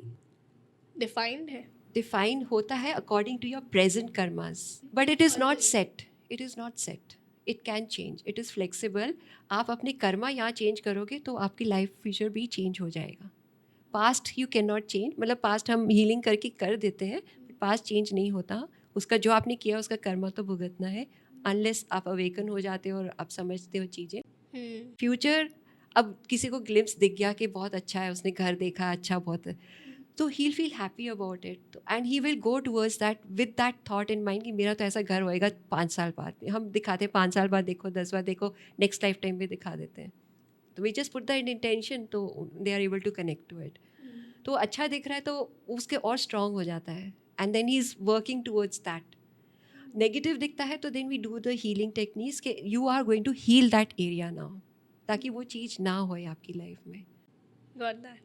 defined है. Define होता है according to your present karmas, but it is not set. It is not set. It can change. It is flexible. आप अपने कर्मा यहाँ change करोगे तो आपकी लाइफ फ्यूचर भी चेंज हो जाएगा. Past you can not change. मतलब पास्ट हम हीलिंग करके कर देते हैं, पास्ट चेंज नहीं होता. उसका जो आपने किया उसका कर्मा तो भुगतना है, अनलेस आप अवेकन हो जाते हो और आप समझते हो चीज़ें. फ्यूचर, अब किसी को ग्लिम्स दिख गया कि बहुत अच्छा है, उसने घर देखा अच्छा बहुत है, तो he will feel happy about it and he will go towards that with that thought in mind कि मेरा तो ऐसा घर होएगा 5 साल बाद. हम दिखाते हैं 5 साल बाद देखो, 10 बार देखो, नेक्स्ट लाइफ टाइम भी दिखा देते हैं. तो we just put that intention, तो they are able to connect to it. तो अच्छा दिख रहा है तो उसके और स्ट्रॉन्ग हो जाता है, and then he is working towards that. Negative दिखता है तो then we do the healing techniques कि you are going to heal that area now, ताकि वो चीज़ ना होए आपकी लाइफ में. Got that.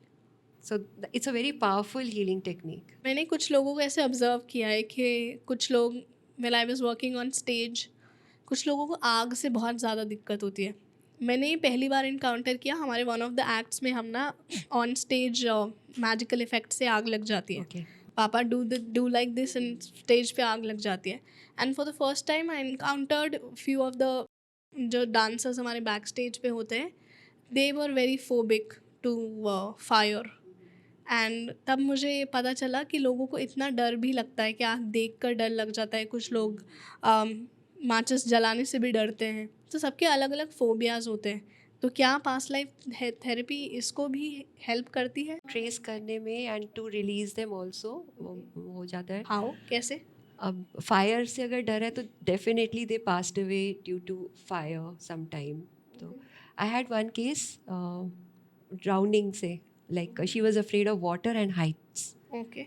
So it's a very powerful healing technique. मैंने कुछ लोगों को ऐसे ऑब्जर्व किया है कि कुछ लोग, when I was working on stage, कुछ लोगों को आग से बहुत ज़्यादा दिक्कत होती है. मैंने ये पहली बार इनकाउंटर किया. हमारे वन ऑफ द एक्ट्स में हम ना ऑन स्टेज मैजिकल इफेक्ट से आग लग जाती है. Okay. पापा do like this and stage पे आग लग जाती है. And for the first time I encountered few of the जो डांसर्स हमारे बैक स्टेज पे होते हैं, they were very phobic to fire. And तब मुझे पता चला कि लोगों को इतना डर भी लगता है कि आग देख कर डर लग जाता है. कुछ लोग माचिस जलाने से भी डरते हैं, तो सबके अलग अलग फोबियाज होते हैं। तो क्या पास्ट लाइफ थेरेपी इसको भी हेल्प करती है? ट्रेस करने में and to release them also हो जाता है। हाउ, कैसे? अब फायर से अगर डर है तो definitely they passed away due to fire some time. तो I had one case drowning से, like she was afraid of water and heights. Okay.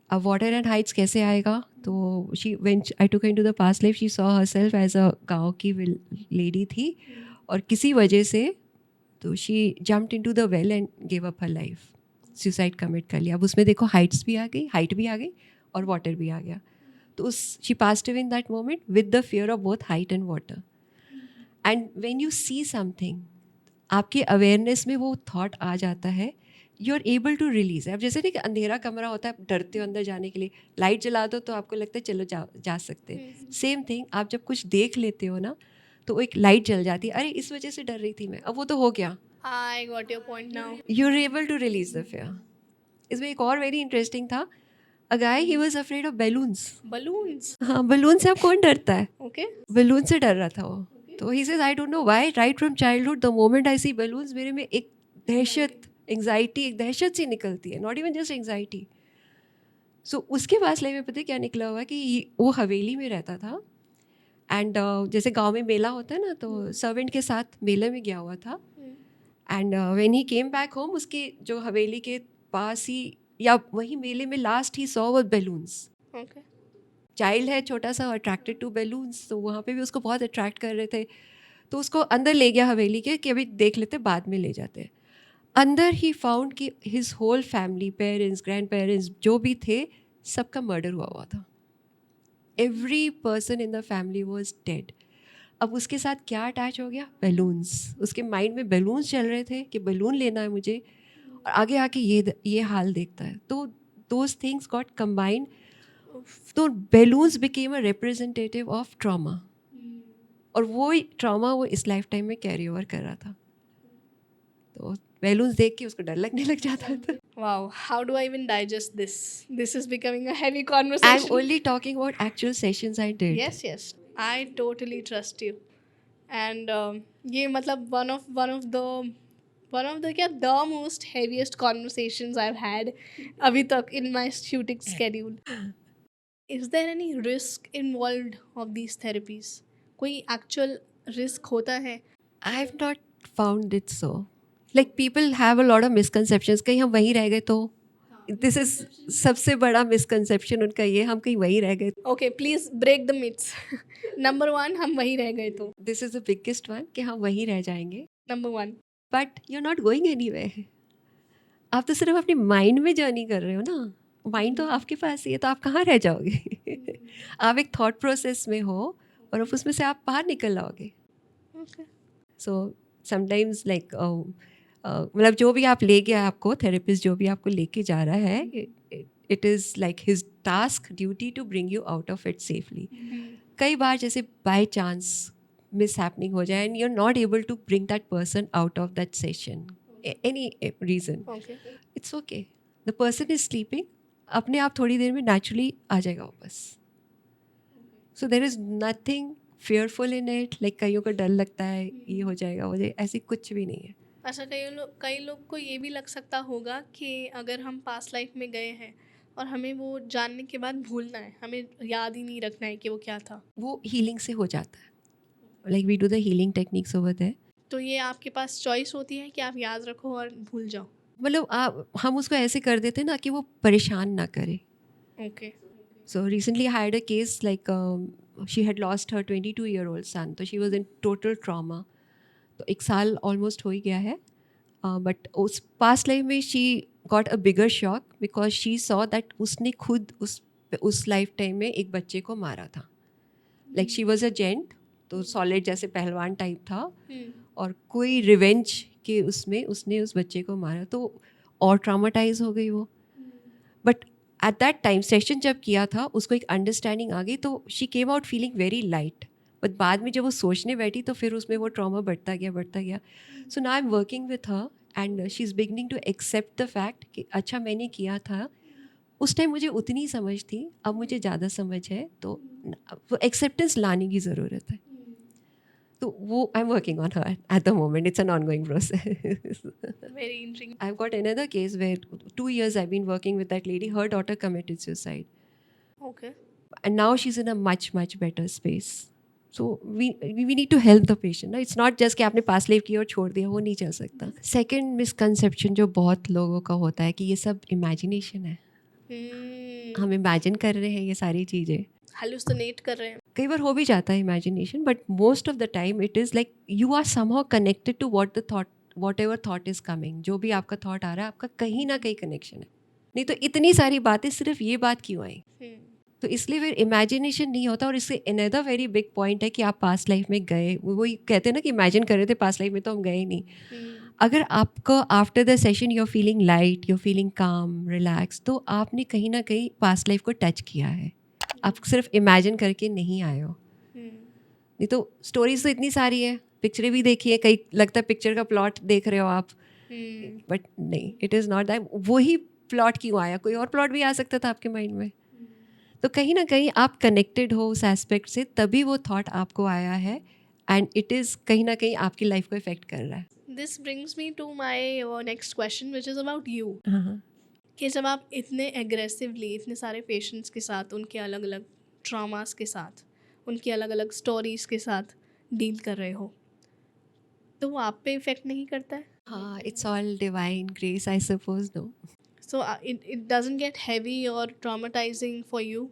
अब वाटर एंड हाइट्स कैसे आएगा? तो she when I took into the past life she saw herself as a गाँव की lady थी, और किसी वजह से तो she jumped into the well and give up her life, suicide commit कर लिया। अब उसमें देखो हाइट्स भी आ गई, हाइट भी आ गई और वाटर भी आ गया। तो उस she passed away in that moment with the fear of both height and water. And when you see something, आपके अवेयरनेस में वो थॉट आ जाता है, you are able to release. अब जैसे नहीं कि अंधेरा कमरा होता है, डरते हो अंदर जाने के लिए, लाइट जला दो तो आपको लगता है चलो जा सकते हैं। सेम थिंग, आप जब कुछ देख लेते हो ना तो एक लाइट जल जाती है, अरे इस वजह से डर रही थी मैं, अब वो तो हो गया, I got your point now. You are able to release the fear. इसमें एक और वेरी इंटरेस्टिंग था, a guy he was afraid of balloons. Balloons. हाँ, बलून से अब कौन डरता है? ओके। बलून से डर रहा था वो। तो he says I don't know why, right from childhood the moment I see balloons, मेरे में एक दहशत, एंग्जाइटी, एक दहशत सी निकलती है, नॉट इवन जस्ट एंग्जाइटी। सो उसके पास लाइफ में पता है क्या निकला हुआ कि वो हवेली में रहता था एंड जैसे गांव में मेला होता है ना, तो सर्वेंट के साथ मेले में गया हुआ था। And when he came back home, उसके जो हवेली के पास ही या वही मेले में last he saw were balloons. Okay. Child है छोटा सा, अट्रैक्टेड टू बैलून्स, तो वहाँ पे भी उसको बहुत अट्रैक्ट कर रहे थे। तो उसको अंदर ले गया हवेली के कि अभी देख लेते, बाद में ले जाते हैं। अंदर ही फाउंड कि his whole family, parents, grandparents जो भी थे, सबका मर्डर हुआ था। Every person in the family was dead. अब उसके साथ क्या अटैच हो गया? बैलून्स। उसके माइंड में बैलून्स चल रहे थे कि बैलून लेना है मुझे, और आगे आके ये हाल देखता है। तो दोज थिंग्स गॉट कंबाइंड, तो balloons became a representative of trauma, और वो ट्रॉमा वो इस लाइफ टाइम में कैरी ओवर कर रहा था। तो बैलून्स देख के उसको डर लगने लग जाता था। Wow, how do I even digest this? This is becoming a heavy I'm conversation. only talking about actual sessions I did. Yes, I totally trust you. And ये मतलब one of the क्या the most heaviest conversations I've had अभी तक in my shooting schedule. Is there any risk involved of these therapies? कोई actual risk होता है? I've not found it so. Like people have a lot of misconceptions. कहीं हम वहीं रह गए तो, this is सबसे बड़ा misconception उनका ये, हम कहीं वहीं रह गए। Okay, please break the myths. Number 1, हम वहीं रह गए तो. This is the biggest one कि हम वहीं रह जाएंगे। Number 1. But you're not going anywhere. आप तो सिर्फ अपने माइंड में जर्नी कर रहे हो ना, माइंड तो आपके पास ही है, तो आप कहाँ रह जाओगे? आप एक थॉट प्रोसेस में हो और अब उसमें से आप बाहर निकल आओगे। Okay. सो समटाइम्स लाइक मतलब जो भी आप ले गया, आपको थेरेपिस्ट जो भी आपको लेके जा रहा है, it is like his task, duty to bring you out of it safely. कई बार जैसे बाय चांस मिस हैपनिंग हो जाए and you are not able to bring that person out of that session, any reason, Okay. It's okay, the person is sleeping, अपने आप थोड़ी देर में नेचुरली आ जाएगा वापस। So there is nothing fearful in it, like कईयों को डर लगता है ये हो जाएगा, मुझे ऐसी कुछ भी नहीं है। अच्छा, कई लोग को ये भी लग सकता होगा कि अगर हम पास्ट लाइफ में गए हैं और हमें वो जानने के बाद भूलना है, हमें याद ही नहीं रखना है कि वो क्या था, वो हीलिंग से हो जाता है, like we do the healing techniques over there. तो ये आपके पास चॉइस होती है कि आप याद रखो और भूल जाओ। मतलब हम उसको ऐसे कर देते हैं ना कि वो परेशान ना करे। Okay. So recently I had a case like she had lost her 22-year-old सन, तो she was in total trauma. तो 1 साल ऑलमोस्ट हो ही गया है, बट उस पास्ट लाइफ में she got a bigger shock because she saw that उसने खुद उस लाइफ टाइम में एक बच्चे को मारा था। Like she was a gent, तो सॉलिड जैसे पहलवान टाइप था, और कोई रिवेंज के उसमें उसने उस बच्चे को मारा, तो और ट्रामाटाइज हो गई वो। But at that time session जब किया था, उसको एक अंडरस्टैंडिंग आ गई, तो she came out feeling very light. But बाद में जब वो सोचने बैठी तो फिर उसमें वो ट्रॉमा बढ़ता गया। So now I am working with her and she is beginning to accept the fact कि अच्छा मैंने किया था, उस टाइम मुझे उतनी समझ थी, अब मुझे ज़्यादा समझ है, तो वो एक्सेप्टेंस लाने की ज़रूरत है. तो वो आई am working on her at the moment. It's an ongoing process. Very intriguing. I've got another case where 2 years I've been working with that lady. Her daughter committed suicide. Okay. And now she's in a much, much better space. So we need to help the patient. ना. It's not just कि आपने पास life की और छोड़ दिया, वो नहीं चल सकता. सेकेंड मिसकंसेप्शन जो बहुत लोगों का होता है कि ये सब इमेजिनेशन है. हम इमेजिन कर रहे हैं ये सारी चीज़ें. Hallucinate कर रहे हैं. कई बार हो भी जाता है imagination, but most of the time it is like you are somehow connected to whatever thought is coming. जो भी आपका थॉट आ रहा है, आपका कहीं ना कहीं कनेक्शन है. नहीं तो इतनी सारी बातें सिर्फ ये बात क्यों आई. तो इसलिए फिर इमेजिनेशन नहीं होता. और इससे अनदर वेरी बिग पॉइंट है कि आप पास्ट लाइफ में गए, वही कहते हैं ना कि इमेजिन कर रहे थे, पास्ट लाइफ में तो हम गए ही नहीं. अगर आपको after the session you are feeling light, you are feeling calm, relax, तो आपने कहीं ना कहीं पास्ट लाइफ को टच किया है. आप सिर्फ इमेजिन करके नहीं आए हो. नहीं तो स्टोरीज तो इतनी सारी है, पिक्चरें भी देखी है, कई लगता है पिक्चर का प्लॉट देख रहे हो आप, बट नहीं, इट इज़ नॉट दैट. वही प्लॉट क्यों आया, कोई और प्लॉट भी आ सकता था आपके माइंड में. तो कहीं ना कहीं आप कनेक्टेड हो उस एस्पेक्ट से, तभी वो थॉट आपको आया है. एंड इट इज़ कहीं ना कहीं आपकी लाइफ को इफेक्ट कर रहा है. This brings me to my next question, which is about you. कि जब आप इतने एग्रेसिवली इतने सारे पेशेंट्स के साथ, उनके अलग अलग ट्रॉमास के साथ, उनकी अलग अलग स्टोरीज के साथ डील कर रहे हो, तो वो आप पे इफ़ेक्ट नहीं करता है? हाँ, it's all divine grace I suppose. No. So it doesn't get heavy or traumatizing for you?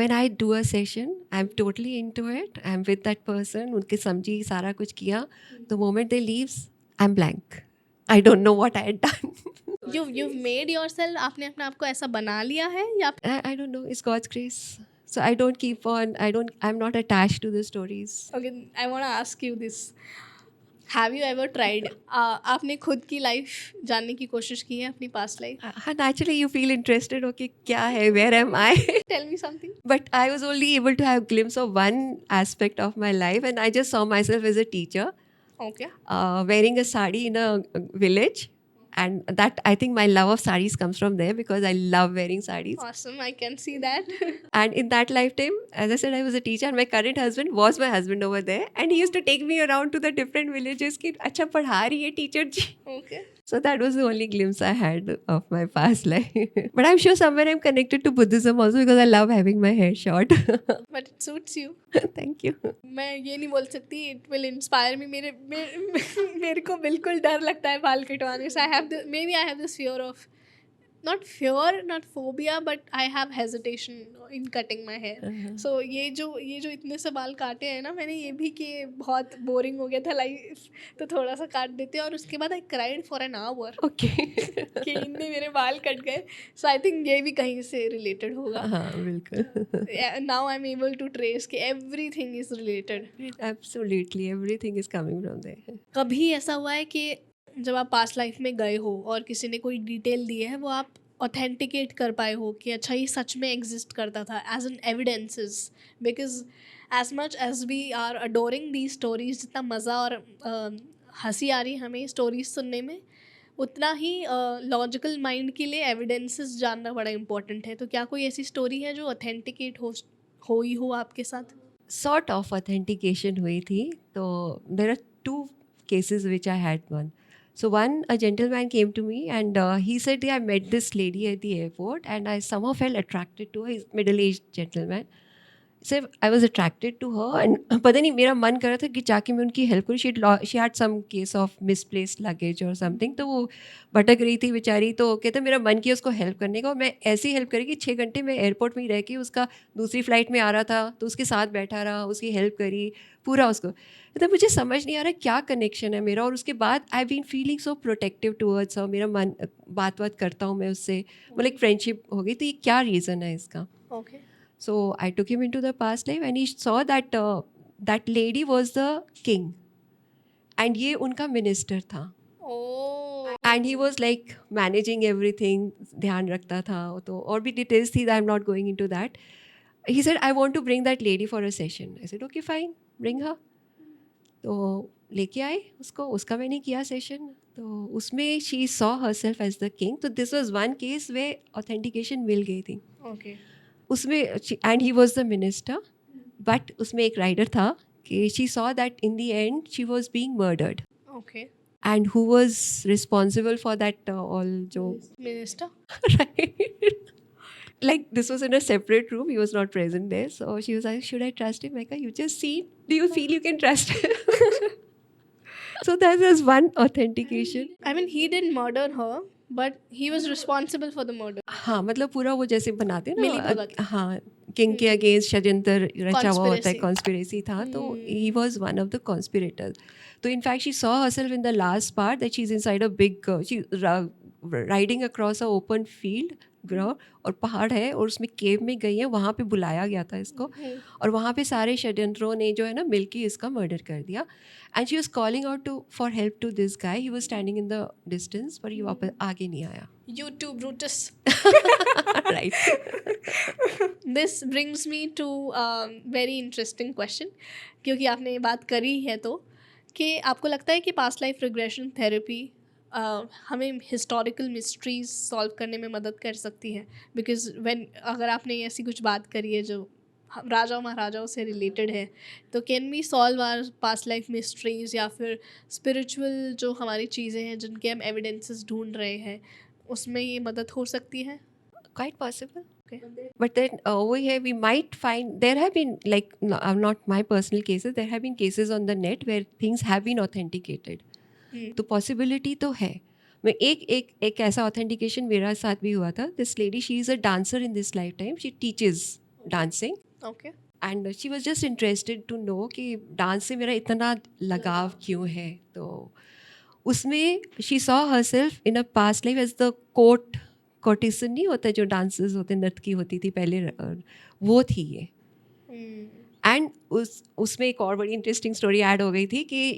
When I do a session, I'm totally into it. I'm with that person. उनके समझी सारा कुछ किया. The moment they leaves, I'm blank. I don't know what I had done. You've made yourself, आपने अपने आप को ऐसा बना लिया है या? I don't know. It's God's grace. So I don't keep on. I'm not attached to the stories. Okay, I want to ask you this. Have you ever tried? आपने खुद की लाइफ जानने की कोशिश की है, अपनी past life? Naturally, you feel interested. Okay, क्या है? Where am I? Tell me something. But I was only able to have a glimpse of one aspect of my life, and I just saw myself as a teacher. Okay. Wearing a sari in a village, and that I think my love of saris comes from there because I love wearing saris. Awesome, I can see that. And in that lifetime, as I said, I was a teacher, and my current husband was my husband over there, and he used to take me around to the different villages. कि अच्छा पढ़ा रही है teacher ji. Okay. So that was the only glimpse I had of my past life. But I'm sure somewhere I'm connected to Buddhism also because I love having my hair short. But it suits you. Thank you. मैं ये नहीं बोल सकती it will inspire me. मेरे को बिल्कुल डर लगता है बाल कटवाने से. Maybe I have this fear of, not fear, not phobia, but I have hesitation in cutting my hair. So ये जो इतने से बाल काटे हैं ना मैंने, ये भी कि बहुत बोरिंग हो गया था लाइफ, तो थोड़ा सा काट देते हैं. और उसके बाद I cried for an hour. Okay. कि इनने मेरे बाल कट गए. So I think ये भी कहीं से related होगा. हाँ बिल्कुल. Now I'm able to trace कि everything is related. Absolutely, everything is coming from there. कभी ऐसा हुआ है कि जब आप पास्ट लाइफ में गए हो और किसी ने कोई डिटेल दी है, वो आप ऑथेंटिकेट कर पाए हो कि अच्छा ये सच में एग्जिस्ट करता था, as an evidences? Because as much as we are adoring the stories, जितना मज़ा और हंसी आ रही है हमें स्टोरीज सुनने में, उतना ही लॉजिकल माइंड के लिए एविडेंसेस जानना बड़ा इम्पोर्टेंट है. तो क्या कोई ऐसी स्टोरी है जो ऑथेंटिकेट हो आपके साथ? Sort of authentication हुई थी. तो there are two cases which I had one. So one, a gentleman came to me and he said, I met this lady at the airport and I somehow felt attracted to her. He's middle-aged gentleman. So I was attracted to her and पता नहीं मेरा मन कर रहा था कि जाके मैं उनकी हेल्प करूँ. She had some case of misplaced luggage or something. तो वो भटक रही थी बेचारी. तो कहते मेरा मन किया उसको हेल्प करने का, और मैं ऐसी हेल्प करी कि 6 घंटे मैं एयरपोर्ट में ही रह के, उसका दूसरी फ़्लाइट में आ रहा था तो उसके साथ बैठा रहा, उसकी हेल्प करी पूरा उसको. तो मुझे समझ नहीं आ रहा क्या कनेक्शन है मेरा. और उसके बाद I been feeling so protective towards her. मेरा मन बात करता हूँ मैं उससे, मतलब एक फ्रेंडशिप हो गई. तो ये क्या रीज़न है इसका? Okay. So I took him into the past life and he saw that that lady was the king and ये उनका minister था. Oh. And he was like managing everything, ध्यान रखता था. तो और भी details थी, I'm not going into that. He said, I want to bring that lady for a session. I said, okay fine, bring her. तो लेके आए उसको, उसका मैंने किया सेशन. तो उसमें she saw herself as the king. तो this was one case where authentication मिल गई थी. Okay. उसमें and he was the minister, but उसमें एक राइडर था कि she saw that in the end she was being murdered, okay, and who was responsible for that all जो minister. right. Like this was in a separate room, he was not present there, so she was like, should I trust him? Like, you just see, do you feel you can trust him? So that was one authentication. I mean, he didn't murder her, but he was responsible for the murder. हाँ, मतलब पूरा वो जैसे बनाते हैं मिली ना, भगत. हाँ, king के अगेंस्ट षड्यंत्र रचा हुआ होता है, Conspiracy. कॉन्स्पिरेसी था, तो he was one of the conspirators. तो in fact she saw herself in the last part that she is inside a big, she riding across a open field ground, और पहाड़ है और उसमें केव में गई है, वहाँ पे बुलाया गया था इसको, और वहाँ पे सारे षड्यंत्रों ने जो है ना मिलके इसका मर्डर कर दिया. And she was calling out to for help to this guy, he was standing in the distance, पर ये वापस आगे नहीं आया. You too, Brutus. Right. This brings me to very interesting question, क्योंकि आपने ये बात करी है तो, कि आपको लगता है कि पास्ट लाइफ रिग्रेशन थेरेपी हमें हिस्टोरिकल मिस्ट्रीज सॉल्व करने में मदद कर सकती है? बिकॉज अगर आपने ऐसी कुछ बात करी है जो राजाओं महाराजाओं से रिलेटेड है, तो can we solve our past life mysteries, या फिर स्पिरिचुअल जो हमारी चीज़ें हैं जिनके हम एविडेंसेस ढूंढ रहे हैं, उसमें ये मदद हो सकती है? Quite possible. Okay. But then over here we might find there have been, like, not my personal cases, there have been cases on the net where things have been authenticated. तो possibility तो है. मैं एक ऐसा authentication मेरा साथ भी हुआ था. This lady, she is a dancer in this lifetime. She teaches dancing. Okay. And she was just interested to know कि डांस से मेरा इतना लगाव क्यों है. तो उसमें she saw herself in a past life as the courtesan नहीं होता जो डांसर्स होते, नर्तकी होती थी पहले, वो थी ये. एंड उसमें एक और बड़ी इंटरेस्टिंग स्टोरी ऐड हो गई थी कि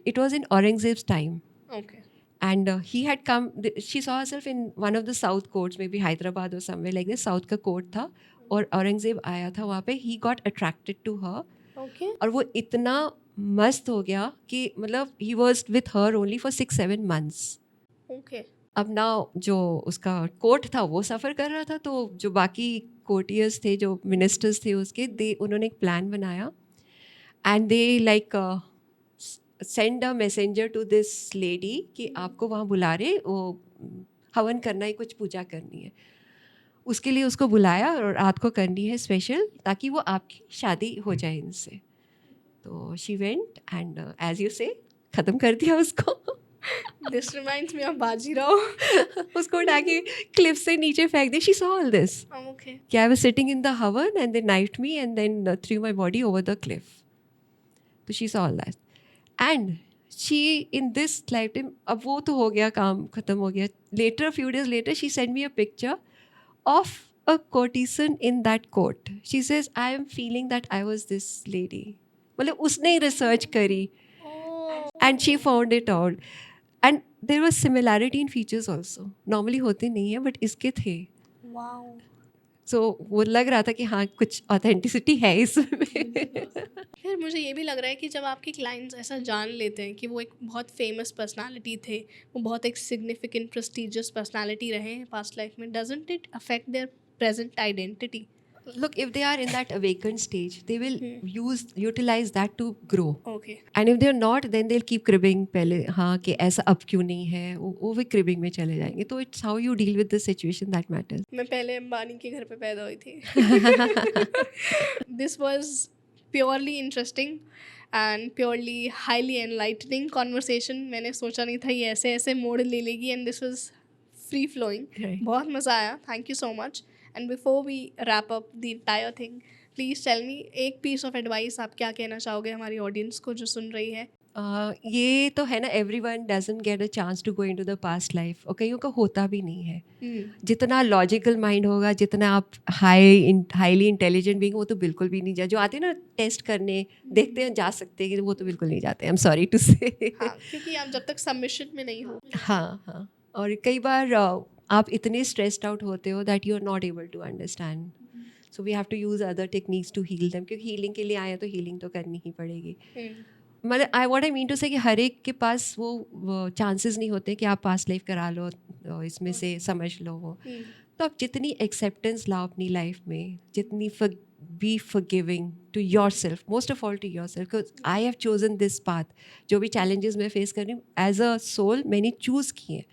it was in Aurangzeb's time, Okay. and he had come, she saw herself in one of the south courts, maybe Hyderabad or somewhere like this. South का कोर्ट था और औरंगजेब आया था वहाँ पे. he got attracted to her, Okay. और वो इतना मस्त हो गया कि मतलब he was with her only for 6-7 months. Okay. अब ना जो उसका कोर्ट था वो सफ़र कर रहा था, तो जो बाकी कोर्टियर्स थे, जो मिनिस्टर्स थे उसके, उन्होंने एक प्लान बनाया, and they like send a messenger to this lady कि आपको वहाँ बुला रहे, वो हवन करना है, कुछ पूजा करनी है, उसके लिए उसको बुलाया और रात को करनी है स्पेशल, ताकि वो आपकी शादी हो जाए इनसे. तो she went and as you say ख़त्म कर दिया उसको. This reminds me of Bajirao. उसको उठा के क्लिफ से नीचे फेंक दे. She saw all this. Okay. कि I was sitting in the oven and they knifed me and then threw my body over the cliff. So she saw all that. And she, in this lifetime, अब वो तो हो गया, काम खत्म हो गया. Later, a few days later, she sent me a picture of a courtesan in that court. She says, I am feeling that I was this lady. मतलब उसने रिसर्च करी and she found it out. And there was similarity in features also. Normally होते नहीं है, but इसके थे. Wow. So वो लग रहा था कि हाँ कुछ ऑथेंटिसिटी है इसमें. फिर मुझे ये भी लग रहा है कि जब आपके क्लाइंट्स ऐसा जान लेते हैं कि वो एक बहुत फेमस पर्सनालिटी थे, वो बहुत एक सिग्निफिकेंट प्रेस्टिजियस पर्सनालिटी रहे हैं पास्ट लाइफ में, doesn't it affect there present identity? Look, if they are in that awakened stage, they will utilize that to grow. Okay. And if they're not, then they'll keep cribbing पहले, हाँ कि ऐसा अब क्यों नहीं है, वो भी cribbing में चले जाएंगे. तो it's how you deal with the situation that matters. मैं पहले अंबानी के घर पे पैदा हुई थी. This was purely interesting and purely highly enlightening conversation. मैंने सोचा नहीं था ये ऐसे ऐसे मोड़ ले लेगी, and this was free flowing. Right. बहुत मज़ा आया. Thank you so much. And before we wrap up the entire thing, please tell me एक piece of advice आप क्या कहना चाहोगे हमारी audience को जो सुन रही है? ये तो है ना, everyone doesn't get a chance to go into the past life, और कईयों का होता भी नहीं है. जितना लॉजिकल माइंड होगा, जितना आप हाईली इंटेलिजेंट बीइंग, वो तो बिल्कुल भी नहीं जा. जो आते हैं ना टेस्ट करने, देखते हैं जा सकते हैं, वो तो बिल्कुल नहीं जाते. आई एम सॉरी टू से. हाँ, क्योंकि आप जब तक सबमिशन में नहीं हो. हाँ. और कई बार आप इतने स्ट्रेस्ड आउट होते हो that you are not able to understand. So we have to use other techniques to heal them, क्योंकि हीलिंग के लिए आए तो हीलिंग तो करनी ही पड़ेगी. मतलब व्हाट आई मीन टू से कि हर एक के पास वो चांसेस नहीं होते कि आप पास्ट लाइफ करा लो, इसमें से समझ लो वो. तो आप जितनी एक्सेप्टेंस लाओ अपनी लाइफ में, जितनी be forgiving to yourself, most of all to yourself, because I have chosen this path. जो भी चैलेंजेस मैं फेस कर रही हूँ एज अ सोल मैंने चूज़ किए हैं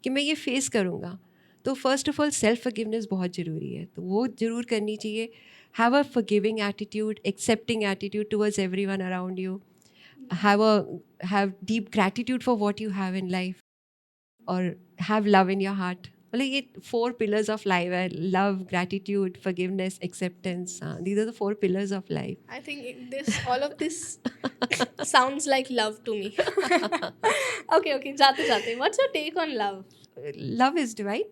कि मैं ये फेस करूँगा. तो first of all self forgiveness बहुत ज़रूरी है, तो वो ज़रूर करनी चाहिए. Have a forgiving attitude, accepting attitude towards everyone around you. have deep gratitude for what you have in life, or have love in your heart. मतलब ये 4 pillars of life है: love, gratitude, forgiveness, acceptance. These are the 4 pillars of life. I think all of this sounds like love to me. Okay, जाते जाते, what's your take on love? Love is divine.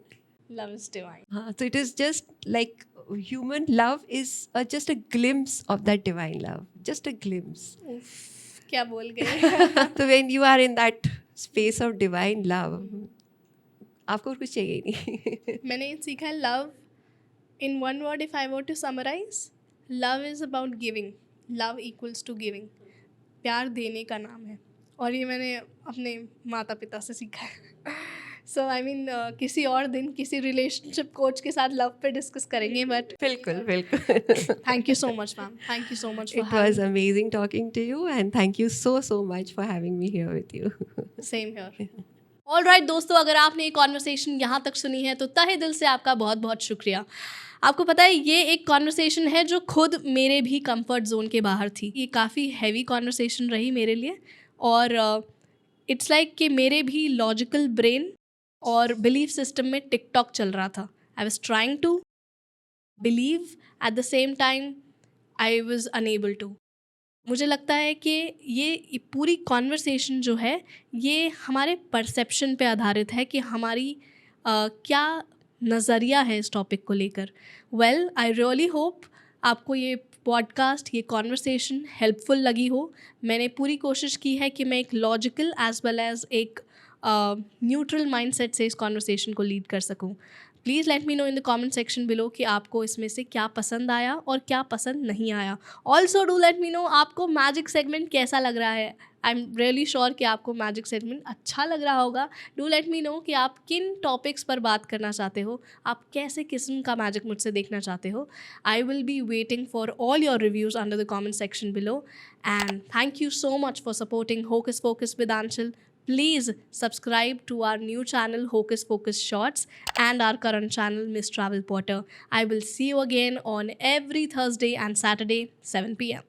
Love is divine. So it is just like human love is just a glimpse of that divine love, just a glimpse. Oof, क्या बोल गए. So when you are in that space of divine love, आपको और कुछ चाहिए ही नहीं. मैंने ये सीखा है, love in one word if I were to summarize, love is about giving. Love equals to giving. प्यार देने का नाम है, और ये मैंने अपने माता पिता से सीखा है. सो आई मीन किसी और दिन किसी रिलेशनशिप कोच के साथ लव पे डिस्कस करेंगे, बट बिल्कुल. Thank you so much ma'am, thank you so much It was amazing talking to you, and thank you so much for having me here with you. Same here. Alright दोस्तों, अगर आपने ये conversation यहाँ तक सुनी है तो तहे दिल से आपका बहुत बहुत शुक्रिया. आपको पता है ये एक कॉन्वर्सेशन है जो खुद मेरे भी कंफर्ट जोन के बाहर थी. ये काफ़ी हैवी कॉन्वर्सेशन रही मेरे लिए, और इट्स लाइक कि मेरे भी लॉजिकल ब्रेन और बिलीफ सिस्टम में टिकटॉक चल रहा था. I was trying to believe, at the same time I was unable to. मुझे लगता है कि ये पूरी कॉन्वर्सेशन जो है ये हमारे परसेप्शन पे आधारित है कि हमारी क्या नज़रिया है इस टॉपिक को लेकर. वेल, आई रियली होप आपको ये पॉडकास्ट, ये कॉन्वर्सेशन हेल्पफुल लगी हो. मैंने पूरी कोशिश की है कि मैं एक लॉजिकल एज वेल एज एक न्यूट्रल माइंडसेट से इस कॉन्वर्सेशन को लीड कर सकूं. Please let me know in the comment section below कि आपको इसमें से क्या पसंद आया और क्या पसंद नहीं आया. Also do let me know आपको मैजिक सेगमेंट कैसा लग रहा है. आई एम रियली श्योर कि आपको मैजिक सेगमेंट अच्छा लग रहा होगा. डू लेट मी नो कि आप किन टॉपिक्स पर बात करना चाहते हो, आप कैसे किस्म का मैजिक मुझसे देखना चाहते हो. I will be waiting for all your reviews under the comment section below. And thank you so much for supporting Hocus Pocus with Anshul. Please subscribe to our new channel Hocus Pocus Shorts and our current channel Miss Travel Potter. I will see you again on every Thursday and Saturday 7 p.m.